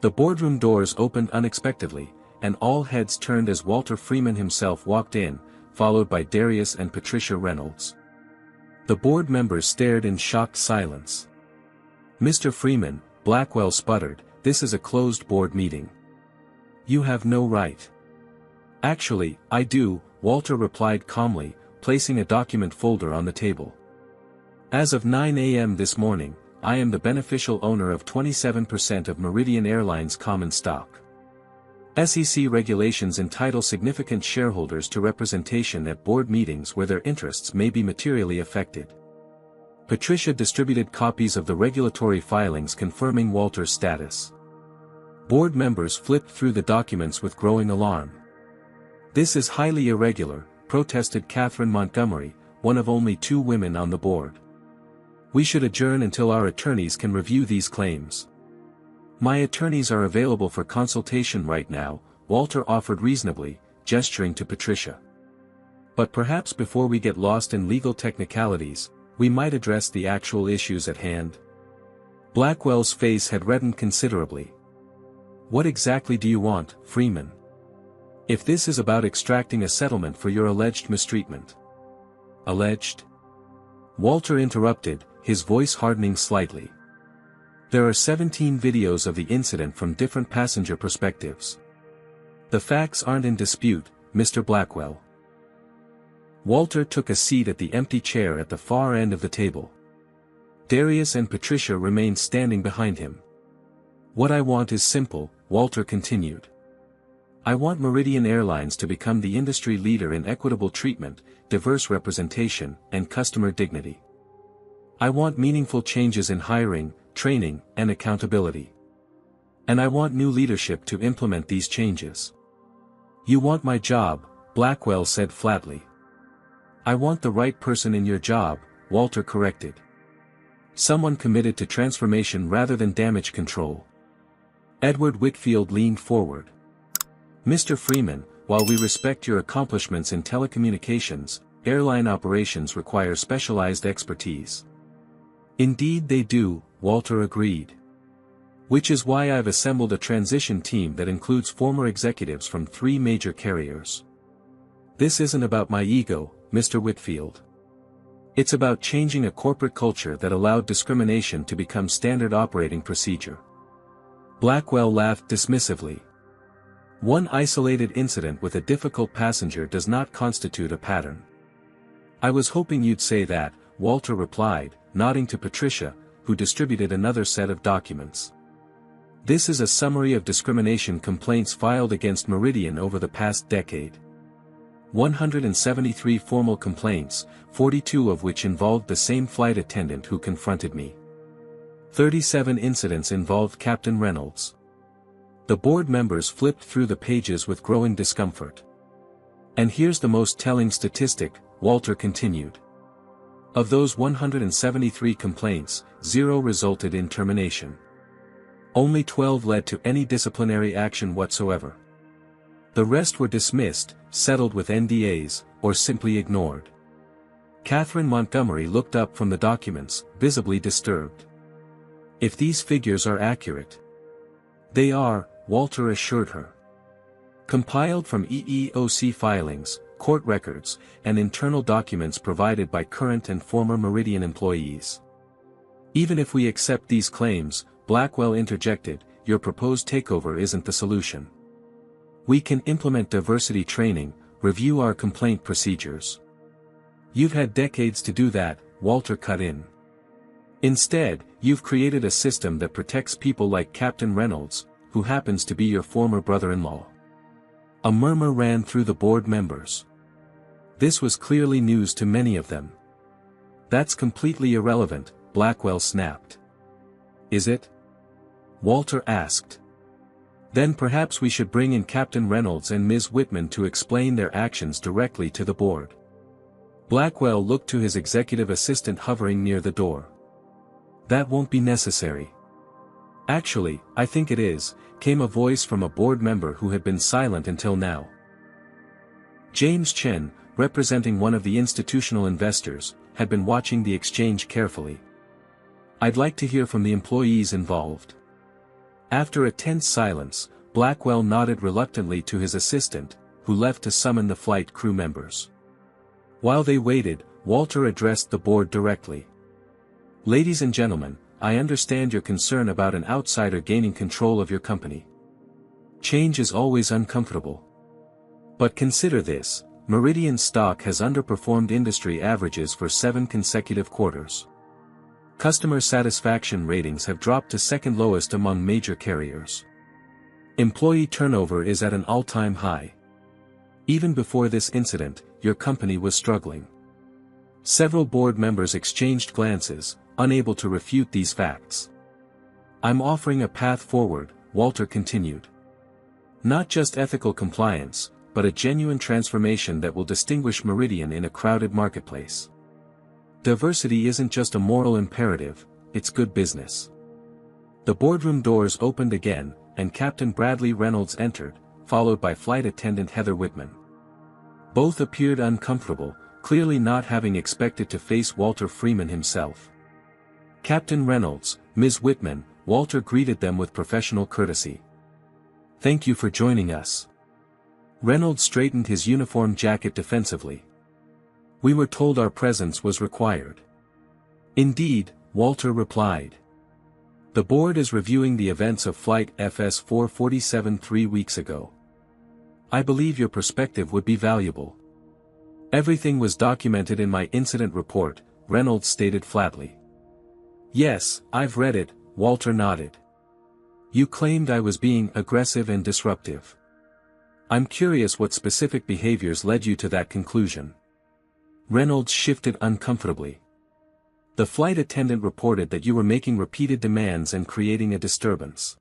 The boardroom doors opened unexpectedly, and all heads turned as Walter Freeman himself walked in, followed by Darius and Patricia Reynolds. The board members stared in shocked silence. "Mr. Freeman," Blackwell sputtered, "this is a closed board meeting. You have no right." "Actually, I do," Walter replied calmly, placing a document folder on the table. "As of 9 a.m. this morning, I am the beneficial owner of 27% of Meridian Airlines common stock. SEC regulations entitle significant shareholders to representation at board meetings where their interests may be materially affected." Patricia distributed copies of the regulatory filings confirming Walter's status. Board members flipped through the documents with growing alarm. "This is highly irregular," protested Catherine Montgomery, one of only 2 women on the board. "We should adjourn until our attorneys can review these claims." "My attorneys are available for consultation right now," Walter offered reasonably, gesturing to Patricia. "But perhaps before we get lost in legal technicalities, we might address the actual issues at hand." Blackwell's face had reddened considerably. "What exactly do you want, Freeman? If this is about extracting a settlement for your alleged mistreatment." "Alleged?" Walter interrupted, his voice hardening slightly. "There are 17 videos of the incident from different passenger perspectives. The facts aren't in dispute, Mr. Blackwell." Walter took a seat at the empty chair at the far end of the table. Darius and Patricia remained standing behind him. "What I want is simple," Walter continued. "I want Meridian Airlines to become the industry leader in equitable treatment, diverse representation, and customer dignity. I want meaningful changes in hiring, training, and accountability. And I want new leadership to implement these changes." "You want my job," Blackwell said flatly. "I want the right person in your job," Walter corrected. Someone committed to transformation rather than damage control. Edward Whitfield leaned forward. Mr. Freeman, while we respect your accomplishments in telecommunications, airline operations require specialized expertise. Indeed they do, Walter agreed. Which is why I've assembled a transition team that includes former executives from 3 major carriers. This isn't about my ego, Mr. Whitfield. It's about changing a corporate culture that allowed discrimination to become standard operating procedure. Blackwell laughed dismissively. One isolated incident with a difficult passenger does not constitute a pattern. I was hoping you'd say that, Walter replied, nodding to Patricia, who distributed another set of documents. This is a summary of discrimination complaints filed against Meridian over the past decade. 173 formal complaints, 42 of which involved the same flight attendant who confronted me. 37 incidents involved Captain Reynolds. The board members flipped through the pages with growing discomfort. And here's the most telling statistic, Walter continued. Of those 173 complaints, 0 resulted in termination. Only 12 led to any disciplinary action whatsoever. The rest were dismissed, settled with NDAs, or simply ignored. Catherine Montgomery looked up from the documents, visibly disturbed. If these figures are accurate. They are, Walter assured her. Compiled from EEOC filings, court records, and internal documents provided by current and former Meridian employees. Even if we accept these claims, Blackwell interjected, your proposed takeover isn't the solution. We can implement diversity training, review our complaint procedures. You've had decades to do that, Walter cut in. Instead, you've created a system that protects people like Captain Reynolds, who happens to be your former brother-in-law. A murmur ran through the board members. This was clearly news to many of them. That's completely irrelevant, Blackwell snapped. Is it? Walter asked. Then perhaps we should bring in Captain Reynolds and Ms. Whitman to explain their actions directly to the board. Blackwell looked to his executive assistant hovering near the door. That won't be necessary. Actually, I think it is, came a voice from a board member who had been silent until now. James Chen, representing one of the institutional investors, had been watching the exchange carefully. I'd like to hear from the employees involved. After a tense silence, Blackwell nodded reluctantly to his assistant, who left to summon the flight crew members. While they waited, Walter addressed the board directly. Ladies and gentlemen, I understand your concern about an outsider gaining control of your company. Change is always uncomfortable. But consider this, Meridian stock has underperformed industry averages for 7 consecutive quarters. Customer satisfaction ratings have dropped to second lowest among major carriers. Employee turnover is at an all-time high. Even before this incident, your company was struggling. Several board members exchanged glances, unable to refute these facts. I'm offering a path forward, Walter continued. Not just ethical compliance, but a genuine transformation that will distinguish Meridian in a crowded marketplace. Diversity isn't just a moral imperative, it's good business. The boardroom doors opened again, and Captain Bradley Reynolds entered, followed by flight attendant Heather Whitman. Both appeared uncomfortable, clearly not having expected to face Walter Freeman himself. Captain Reynolds, Ms. Whitman, Walter greeted them with professional courtesy. Thank you for joining us. Reynolds straightened his uniform jacket defensively. We were told our presence was required. Indeed, Walter replied. The board is reviewing the events of Flight FS 447 3 weeks ago. I believe your perspective would be valuable. Everything was documented in my incident report, Reynolds stated flatly. Yes, I've read it, Walter nodded. You claimed I was being aggressive and disruptive. I'm curious what specific behaviors led you to that conclusion. Reynolds shifted uncomfortably. The flight attendant reported that you were making repeated demands and creating a disturbance.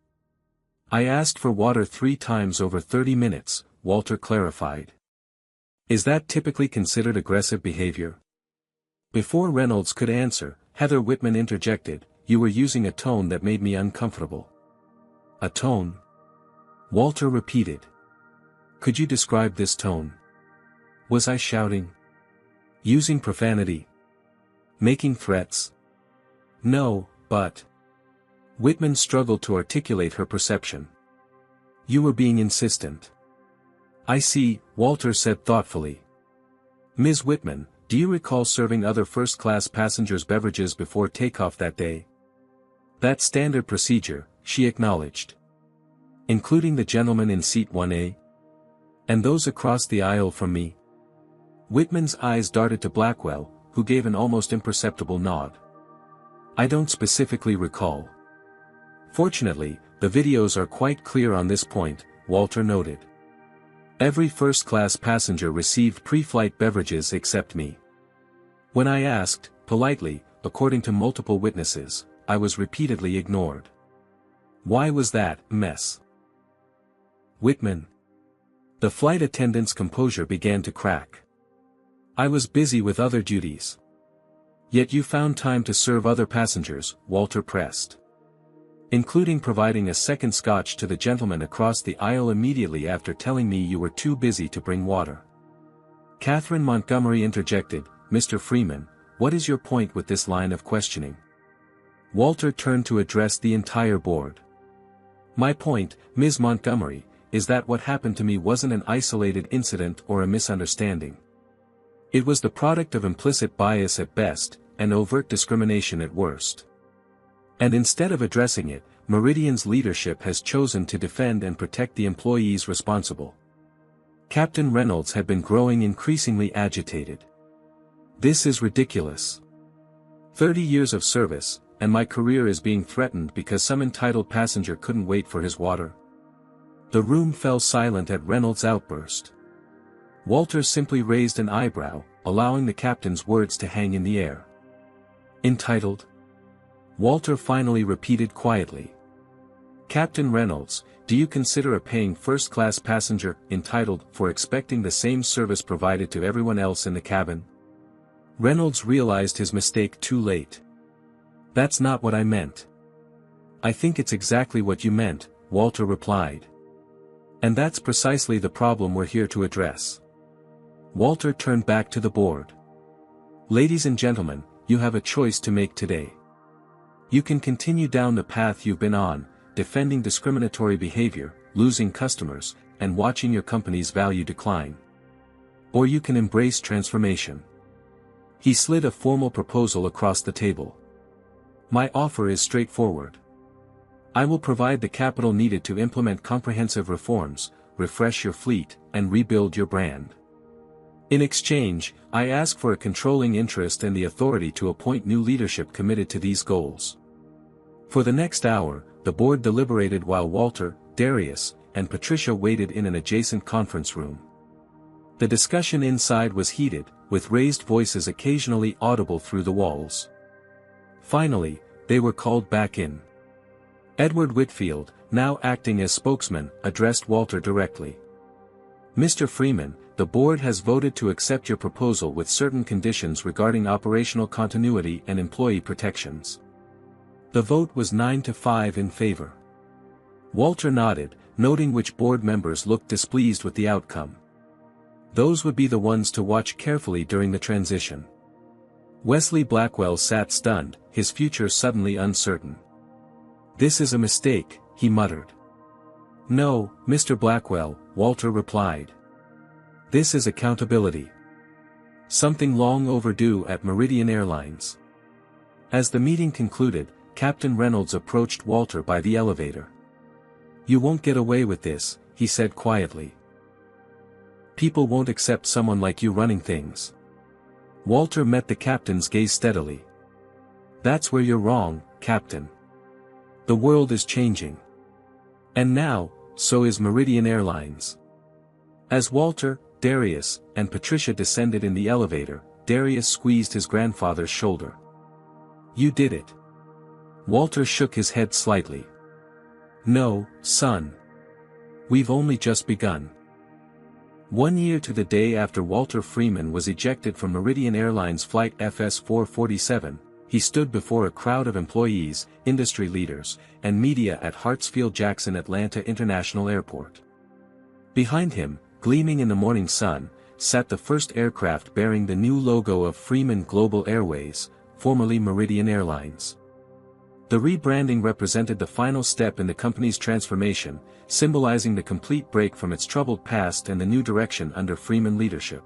I asked for water 3 times over 30 minutes, Walter clarified. Is that typically considered aggressive behavior? Before Reynolds could answer, Heather Whitman interjected, "You were using a tone that made me uncomfortable." "A tone?" Walter repeated. "Could you describe this tone? Was I shouting? Using profanity? Making threats?" "No, but..." Whitman struggled to articulate her perception. "You were being insistent." "I see," Walter said thoughtfully. "Ms. Whitman, do you recall serving other first-class passengers beverages before takeoff that day?" "That's standard procedure," she acknowledged. "Including the gentleman in seat 1A? And those across the aisle from me?" Whitman's eyes darted to Blackwell, who gave an almost imperceptible nod. "I don't specifically recall." "Fortunately, the videos are quite clear on this point," Walter noted. "Every first-class passenger received pre-flight beverages except me. When I asked, politely, according to multiple witnesses, I was repeatedly ignored. Why was that, Ms. Whitman?" The flight attendant's composure began to crack. "I was busy with other duties." "Yet you found time to serve other passengers," Walter pressed. "Including providing a second scotch to the gentleman across the aisle immediately after telling me you were too busy to bring water." Catherine Montgomery interjected, "Mr. Freeman, what is your point with this line of questioning?" Walter turned to address the entire board. "My point, Ms. Montgomery, is that what happened to me wasn't an isolated incident or a misunderstanding. It was the product of implicit bias at best, and overt discrimination at worst. And instead of addressing it, Meridian's leadership has chosen to defend and protect the employees responsible." Captain Reynolds had been growing increasingly agitated. "This is ridiculous. 30 years of service, and my career is being threatened because some entitled passenger couldn't wait for his water." The room fell silent at Reynolds' outburst. Walter simply raised an eyebrow, allowing the captain's words to hang in the air. "Entitled?" Walter finally repeated quietly. "Captain Reynolds, do you consider a paying first-class passenger entitled for expecting the same service provided to everyone else in the cabin?" Reynolds realized his mistake too late. "That's not what I meant." "I think it's exactly what you meant," Walter replied. "And that's precisely the problem we're here to address." Walter turned back to the board. "Ladies and gentlemen, you have a choice to make today. You can continue down the path you've been on, defending discriminatory behavior, losing customers, and watching your company's value decline. Or you can embrace transformation." He slid a formal proposal across the table. "My offer is straightforward. I will provide the capital needed to implement comprehensive reforms, refresh your fleet, and rebuild your brand. In exchange, I ask for a controlling interest and the authority to appoint new leadership committed to these goals." For the next hour, the board deliberated while Walter, Darius, and Patricia waited in an adjacent conference room. The discussion inside was heated, with raised voices occasionally audible through the walls. Finally, they were called back in. Edward Whitfield, now acting as spokesman, addressed Walter directly. "Mr. Freeman, the board has voted to accept your proposal with certain conditions regarding operational continuity and employee protections." The vote was 9-5 in favor. Walter nodded, noting which board members looked displeased with the outcome. Those would be the ones to watch carefully during the transition. Wesley Blackwell sat stunned, his future suddenly uncertain. "This is a mistake," he muttered. "No, Mr. Blackwell," Walter replied. "This is accountability. Something long overdue at Meridian Airlines." As the meeting concluded, Captain Reynolds approached Walter by the elevator. "You won't get away with this," he said quietly. "People won't accept someone like you running things." Walter met the captain's gaze steadily. "That's where you're wrong, Captain. The world is changing. And now, so is Meridian Airlines." As Walter, Darius, and Patricia descended in the elevator, Darius squeezed his grandfather's shoulder. "You did it." Walter shook his head slightly. "No, son. We've only just begun." 1 year to the day after Walter Freeman was ejected from Meridian Airlines Flight FS-447, he stood before a crowd of employees, industry leaders, and media at Hartsfield-Jackson Atlanta International Airport. Behind him, gleaming in the morning sun, sat the first aircraft bearing the new logo of Freeman Global Airways, formerly Meridian Airlines. The rebranding represented the final step in the company's transformation, symbolizing the complete break from its troubled past and the new direction under Freeman leadership.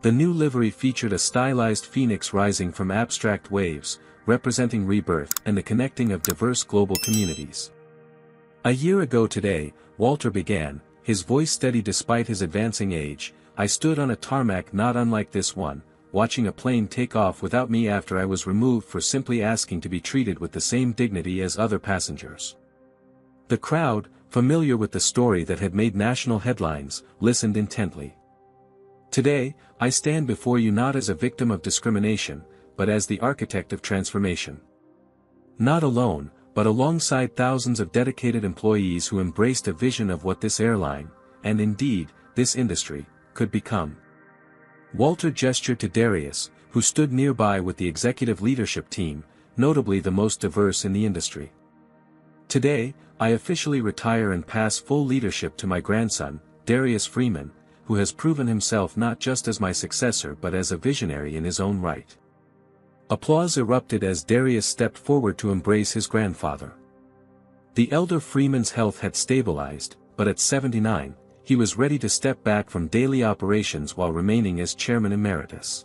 The new livery featured a stylized phoenix rising from abstract waves, representing rebirth and the connecting of diverse global communities. A year ago today, Walter began, his voice steady despite his advancing age. I stood on a tarmac not unlike this one, watching a plane take off without me after I was removed for simply asking to be treated with the same dignity as other passengers. The crowd, familiar with the story that had made national headlines, listened intently. Today, I stand before you not as a victim of discrimination, but as the architect of transformation. Not alone, but alongside thousands of dedicated employees who embraced a vision of what this airline, and indeed, this industry, could become. Walter gestured to Darius, who stood nearby with the executive leadership team, notably the most diverse in the industry. Today, I officially retire and pass full leadership to my grandson, Darius Freeman, who has proven himself not just as my successor but as a visionary in his own right. Applause erupted as Darius stepped forward to embrace his grandfather. The elder Freeman's health had stabilized, but at 79, he was ready to step back from daily operations while remaining as chairman emeritus.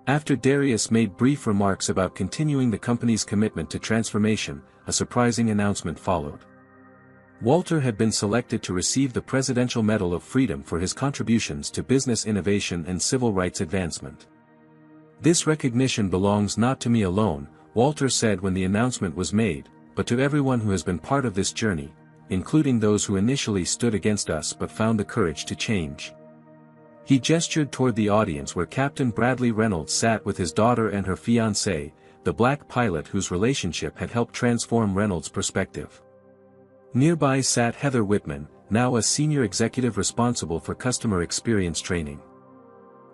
After Darius made brief remarks about continuing the company's commitment to transformation, a surprising announcement followed. Walter had been selected to receive the Presidential Medal of Freedom for his contributions to business innovation and civil rights advancement. This recognition belongs not to me alone, Walter said when the announcement was made, but to everyone who has been part of this journey, including those who initially stood against us but found the courage to change. He gestured toward the audience where Captain Bradley Reynolds sat with his daughter and her fiancé, the black pilot whose relationship had helped transform Reynolds' perspective. Nearby sat Heather Whitman, now a senior executive responsible for customer experience training.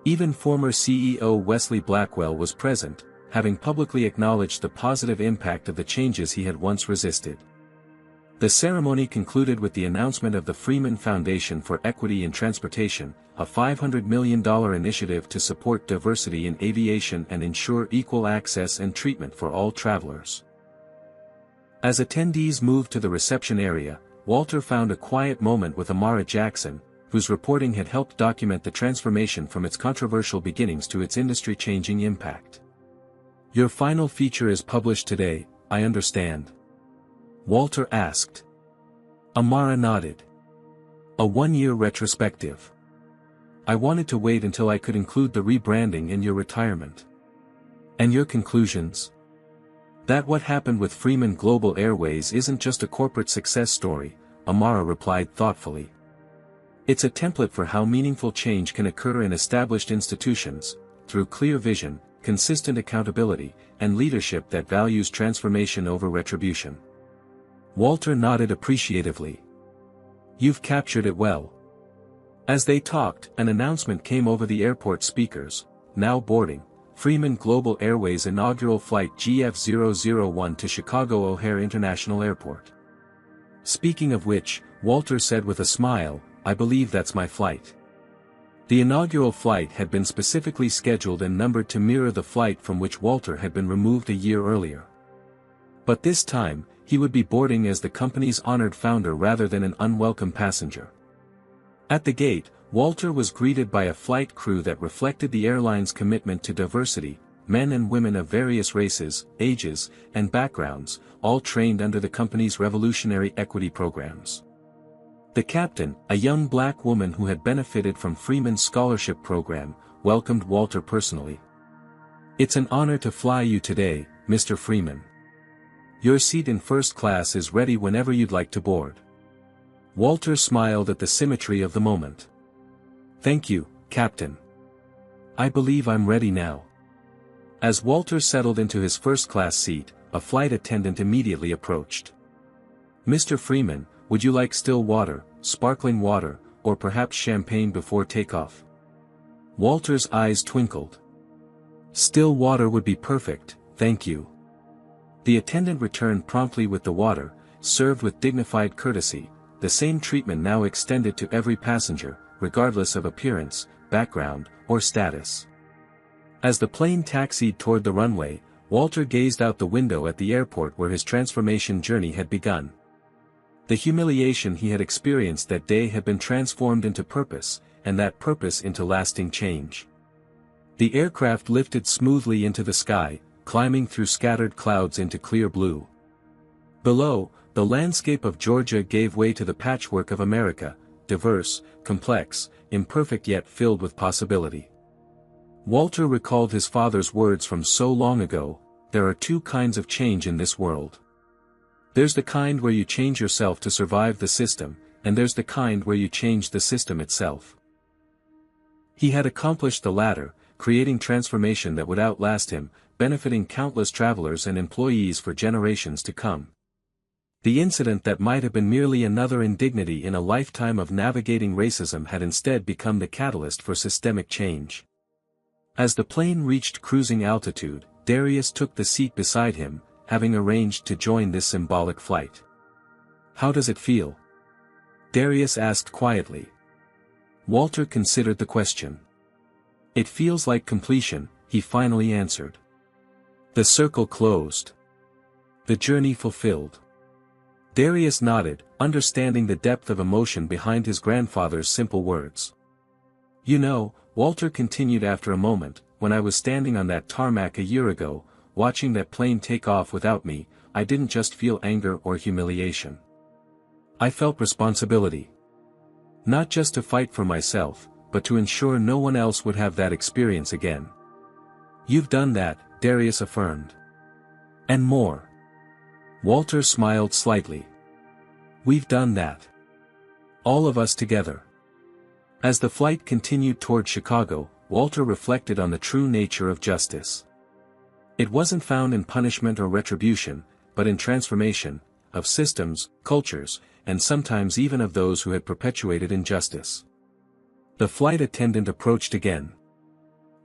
Even former CEO Wesley Blackwell was present, having publicly acknowledged the positive impact of the changes he had once resisted. The ceremony concluded with the announcement of the Freeman Foundation for Equity in Transportation, a $500 million initiative to support diversity in aviation and ensure equal access and treatment for all travelers. As attendees moved to the reception area, Walter found a quiet moment with Amara Jackson, whose reporting had helped document the transformation from its controversial beginnings to its industry-changing impact. "Your final feature is published today, I understand?" Walter asked. Amara nodded. "A 1-year retrospective. I wanted to wait until I could include the rebranding and your retirement. And your conclusions? That what happened with Freeman Global Airways isn't just a corporate success story," Amara replied thoughtfully. "It's a template for how meaningful change can occur in established institutions, through clear vision, consistent accountability, and leadership that values transformation over retribution." Walter nodded appreciatively. "You've captured it well." As they talked, an announcement came over the airport speakers: "Now boarding, Freeman Global Airways inaugural flight GF001 to Chicago O'Hare International Airport." Speaking of which, Walter said with a smile, "I believe that's my flight." The inaugural flight had been specifically scheduled and numbered to mirror the flight from which Walter had been removed a year earlier. But this time, he would be boarding as the company's honored founder rather than an unwelcome passenger. At the gate, Walter was greeted by a flight crew that reflected the airline's commitment to diversity, men and women of various races, ages, and backgrounds, all trained under the company's revolutionary equity programs. The captain, a young black woman who had benefited from Freeman's scholarship program, welcomed Walter personally. "It's an honor to fly you today, Mr. Freeman. Your seat in first class is ready whenever you'd like to board." Walter smiled at the symmetry of the moment. "Thank you, Captain. I believe I'm ready now." As Walter settled into his first-class seat, a flight attendant immediately approached. "Mr. Freeman, would you like still water, sparkling water, or perhaps champagne before takeoff? Walter's eyes twinkled. Still water would be perfect, thank you. The attendant returned promptly with the water, served with dignified courtesy, the same treatment now extended to every passenger, regardless of appearance, background, or status. As the plane taxied toward the runway, Walter gazed out the window at the airport where his transformation journey had begun. The humiliation he had experienced that day had been transformed into purpose, and that purpose into lasting change. The aircraft lifted smoothly into the sky, climbing through scattered clouds into clear blue. Below, the landscape of Georgia gave way to the patchwork of America, diverse, complex, imperfect yet filled with possibility. Walter recalled his father's words from so long ago, there are two kinds of change in this world. There's the kind where you change yourself to survive the system, and there's the kind where you change the system itself. He had accomplished the latter, creating transformation that would outlast him, benefiting countless travelers and employees for generations to come. The incident that might have been merely another indignity in a lifetime of navigating racism had instead become the catalyst for systemic change. As the plane reached cruising altitude, Darius took the seat beside him, having arranged to join this symbolic flight. "How does it feel?" Darius asked quietly. Walter considered the question. "It feels like completion," he finally answered. The circle closed. The journey fulfilled. Darius nodded, understanding the depth of emotion behind his grandfather's simple words. "You know," Walter continued after a moment, "when I was standing on that tarmac a year ago, watching that plane take off without me, I didn't just feel anger or humiliation. I felt responsibility. Not just to fight for myself, but to ensure no one else would have that experience again." "You've done that," Darius affirmed. "And more." Walter smiled slightly. "We've done that. All of us together." As the flight continued toward Chicago, Walter reflected on the true nature of justice. It wasn't found in punishment or retribution, but in transformation, of systems, cultures, and sometimes even of those who had perpetuated injustice. The flight attendant approached again.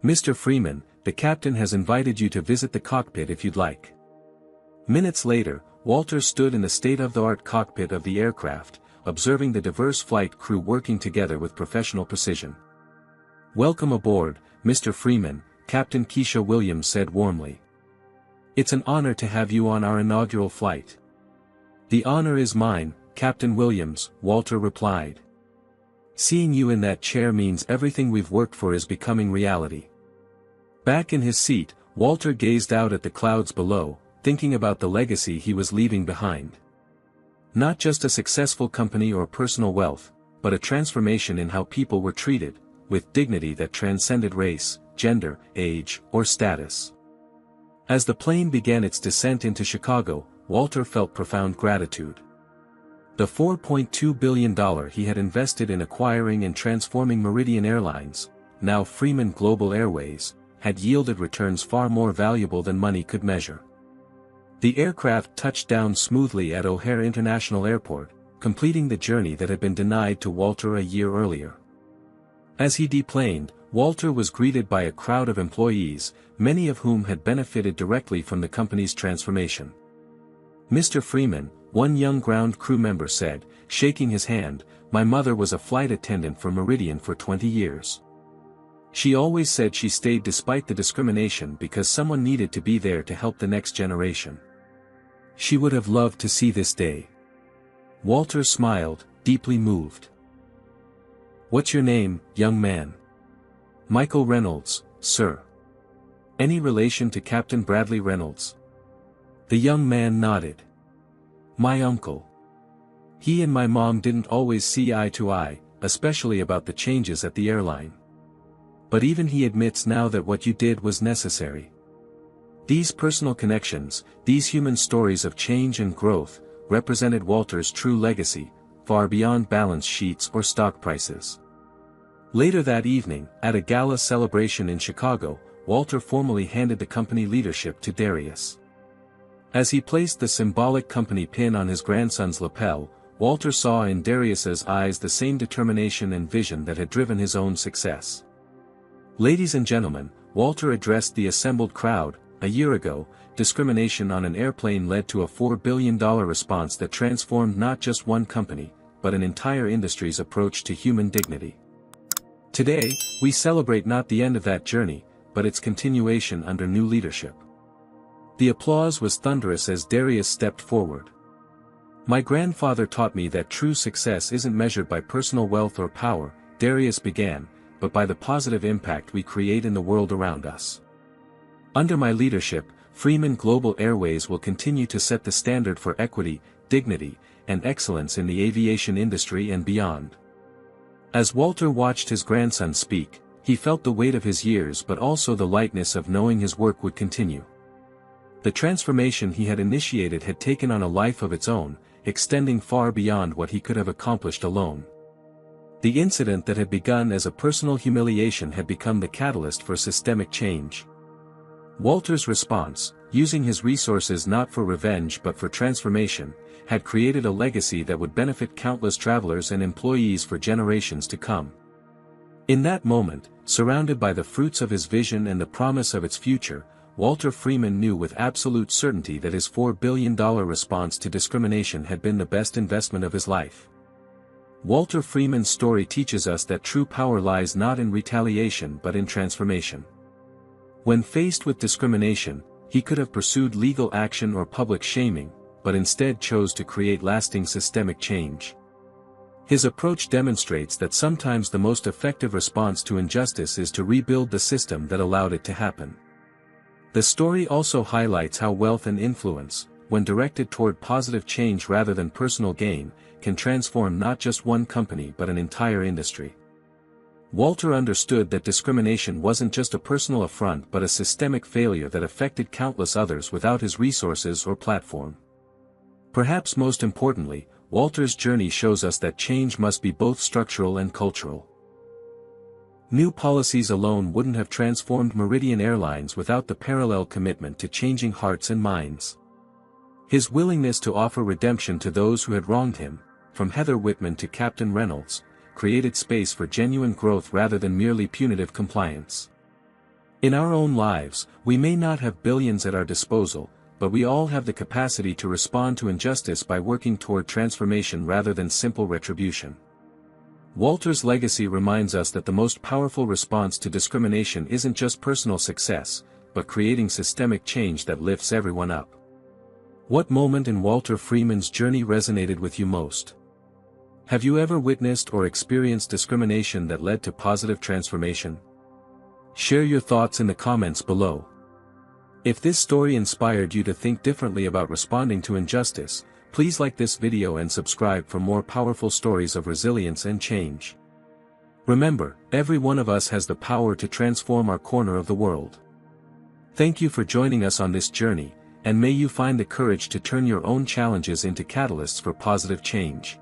"Mr. Freeman, the captain has invited you to visit the cockpit if you'd like." Minutes later, Walter stood in the state-of-the-art cockpit of the aircraft, observing the diverse flight crew working together with professional precision. "Welcome aboard, Mr. Freeman," Captain Keisha Williams said warmly. "It's an honor to have you on our inaugural flight." "The honor is mine, Captain Williams," Walter replied. "Seeing you in that chair means everything we've worked for is becoming reality." Back in his seat, Walter gazed out at the clouds below, thinking about the legacy he was leaving behind. Not just a successful company or personal wealth, but a transformation in how people were treated, with dignity that transcended race, gender, age, or status. As the plane began its descent into Chicago, Walter felt profound gratitude. The $4.2 billion he had invested in acquiring and transforming Meridian Airlines, now Freeman Global Airways, had yielded returns far more valuable than money could measure. The aircraft touched down smoothly at O'Hare International Airport, completing the journey that had been denied to Walter a year earlier. As he deplaned, Walter was greeted by a crowd of employees, many of whom had benefited directly from the company's transformation. "Mr. Freeman," one young ground crew member said, shaking his hand, "my mother was a flight attendant for Meridian for 20 years. She always said she stayed despite the discrimination because someone needed to be there to help the next generation. She would have loved to see this day." Walter smiled, deeply moved. "What's your name, young man?" "Michael Reynolds, sir." "Any relation to Captain Bradley Reynolds?" The young man nodded. "My uncle. He and my mom didn't always see eye to eye, especially about the changes at the airline. But even he admits now that what you did was necessary." These personal connections, these human stories of change and growth, represented Walter's true legacy, far beyond balance sheets or stock prices. Later that evening, at a gala celebration in Chicago, Walter formally handed the company leadership to Darius. As he placed the symbolic company pin on his grandson's lapel, Walter saw in Darius's eyes the same determination and vision that had driven his own success. "Ladies and gentlemen," Walter addressed the assembled crowd, "a year ago, discrimination on an airplane led to a $4 billion response that transformed not just one company, but an entire industry's approach to human dignity. Today, we celebrate not the end of that journey, but its continuation under new leadership." The applause was thunderous as Darius stepped forward. "My grandfather taught me that true success isn't measured by personal wealth or power," Darius began, "but by the positive impact we create in the world around us. Under my leadership, Freeman Global Airways will continue to set the standard for equity, dignity, and excellence in the aviation industry and beyond." As Walter watched his grandson speak, he felt the weight of his years but also the lightness of knowing his work would continue. The transformation he had initiated had taken on a life of its own, extending far beyond what he could have accomplished alone. The incident that had begun as a personal humiliation had become the catalyst for systemic change. Walter's response, using his resources not for revenge but for transformation, had created a legacy that would benefit countless travelers and employees for generations to come. In that moment, surrounded by the fruits of his vision and the promise of its future, Walter Freeman knew with absolute certainty that his $4 billion response to discrimination had been the best investment of his life. Walter Freeman's story teaches us that true power lies not in retaliation but in transformation. When faced with discrimination, he could have pursued legal action or public shaming, but instead chose to create lasting systemic change. His approach demonstrates that sometimes the most effective response to injustice is to rebuild the system that allowed it to happen. The story also highlights how wealth and influence, when directed toward positive change rather than personal gain, can transform not just one company but an entire industry. Walter understood that discrimination wasn't just a personal affront but a systemic failure that affected countless others without his resources or platform. Perhaps most importantly, Walter's journey shows us that change must be both structural and cultural. New policies alone wouldn't have transformed Meridian Airlines without the parallel commitment to changing hearts and minds. His willingness to offer redemption to those who had wronged him, from Heather Whitman to Captain Reynolds, created space for genuine growth rather than merely punitive compliance. In our own lives, we may not have billions at our disposal, but we all have the capacity to respond to injustice by working toward transformation rather than simple retribution. Walter's legacy reminds us that the most powerful response to discrimination isn't just personal success, but creating systemic change that lifts everyone up. What moment in Walter Freeman's journey resonated with you most? Have you ever witnessed or experienced discrimination that led to positive transformation? Share your thoughts in the comments below. If this story inspired you to think differently about responding to injustice, please like this video and subscribe for more powerful stories of resilience and change. Remember, every one of us has the power to transform our corner of the world. Thank you for joining us on this journey, and may you find the courage to turn your own challenges into catalysts for positive change.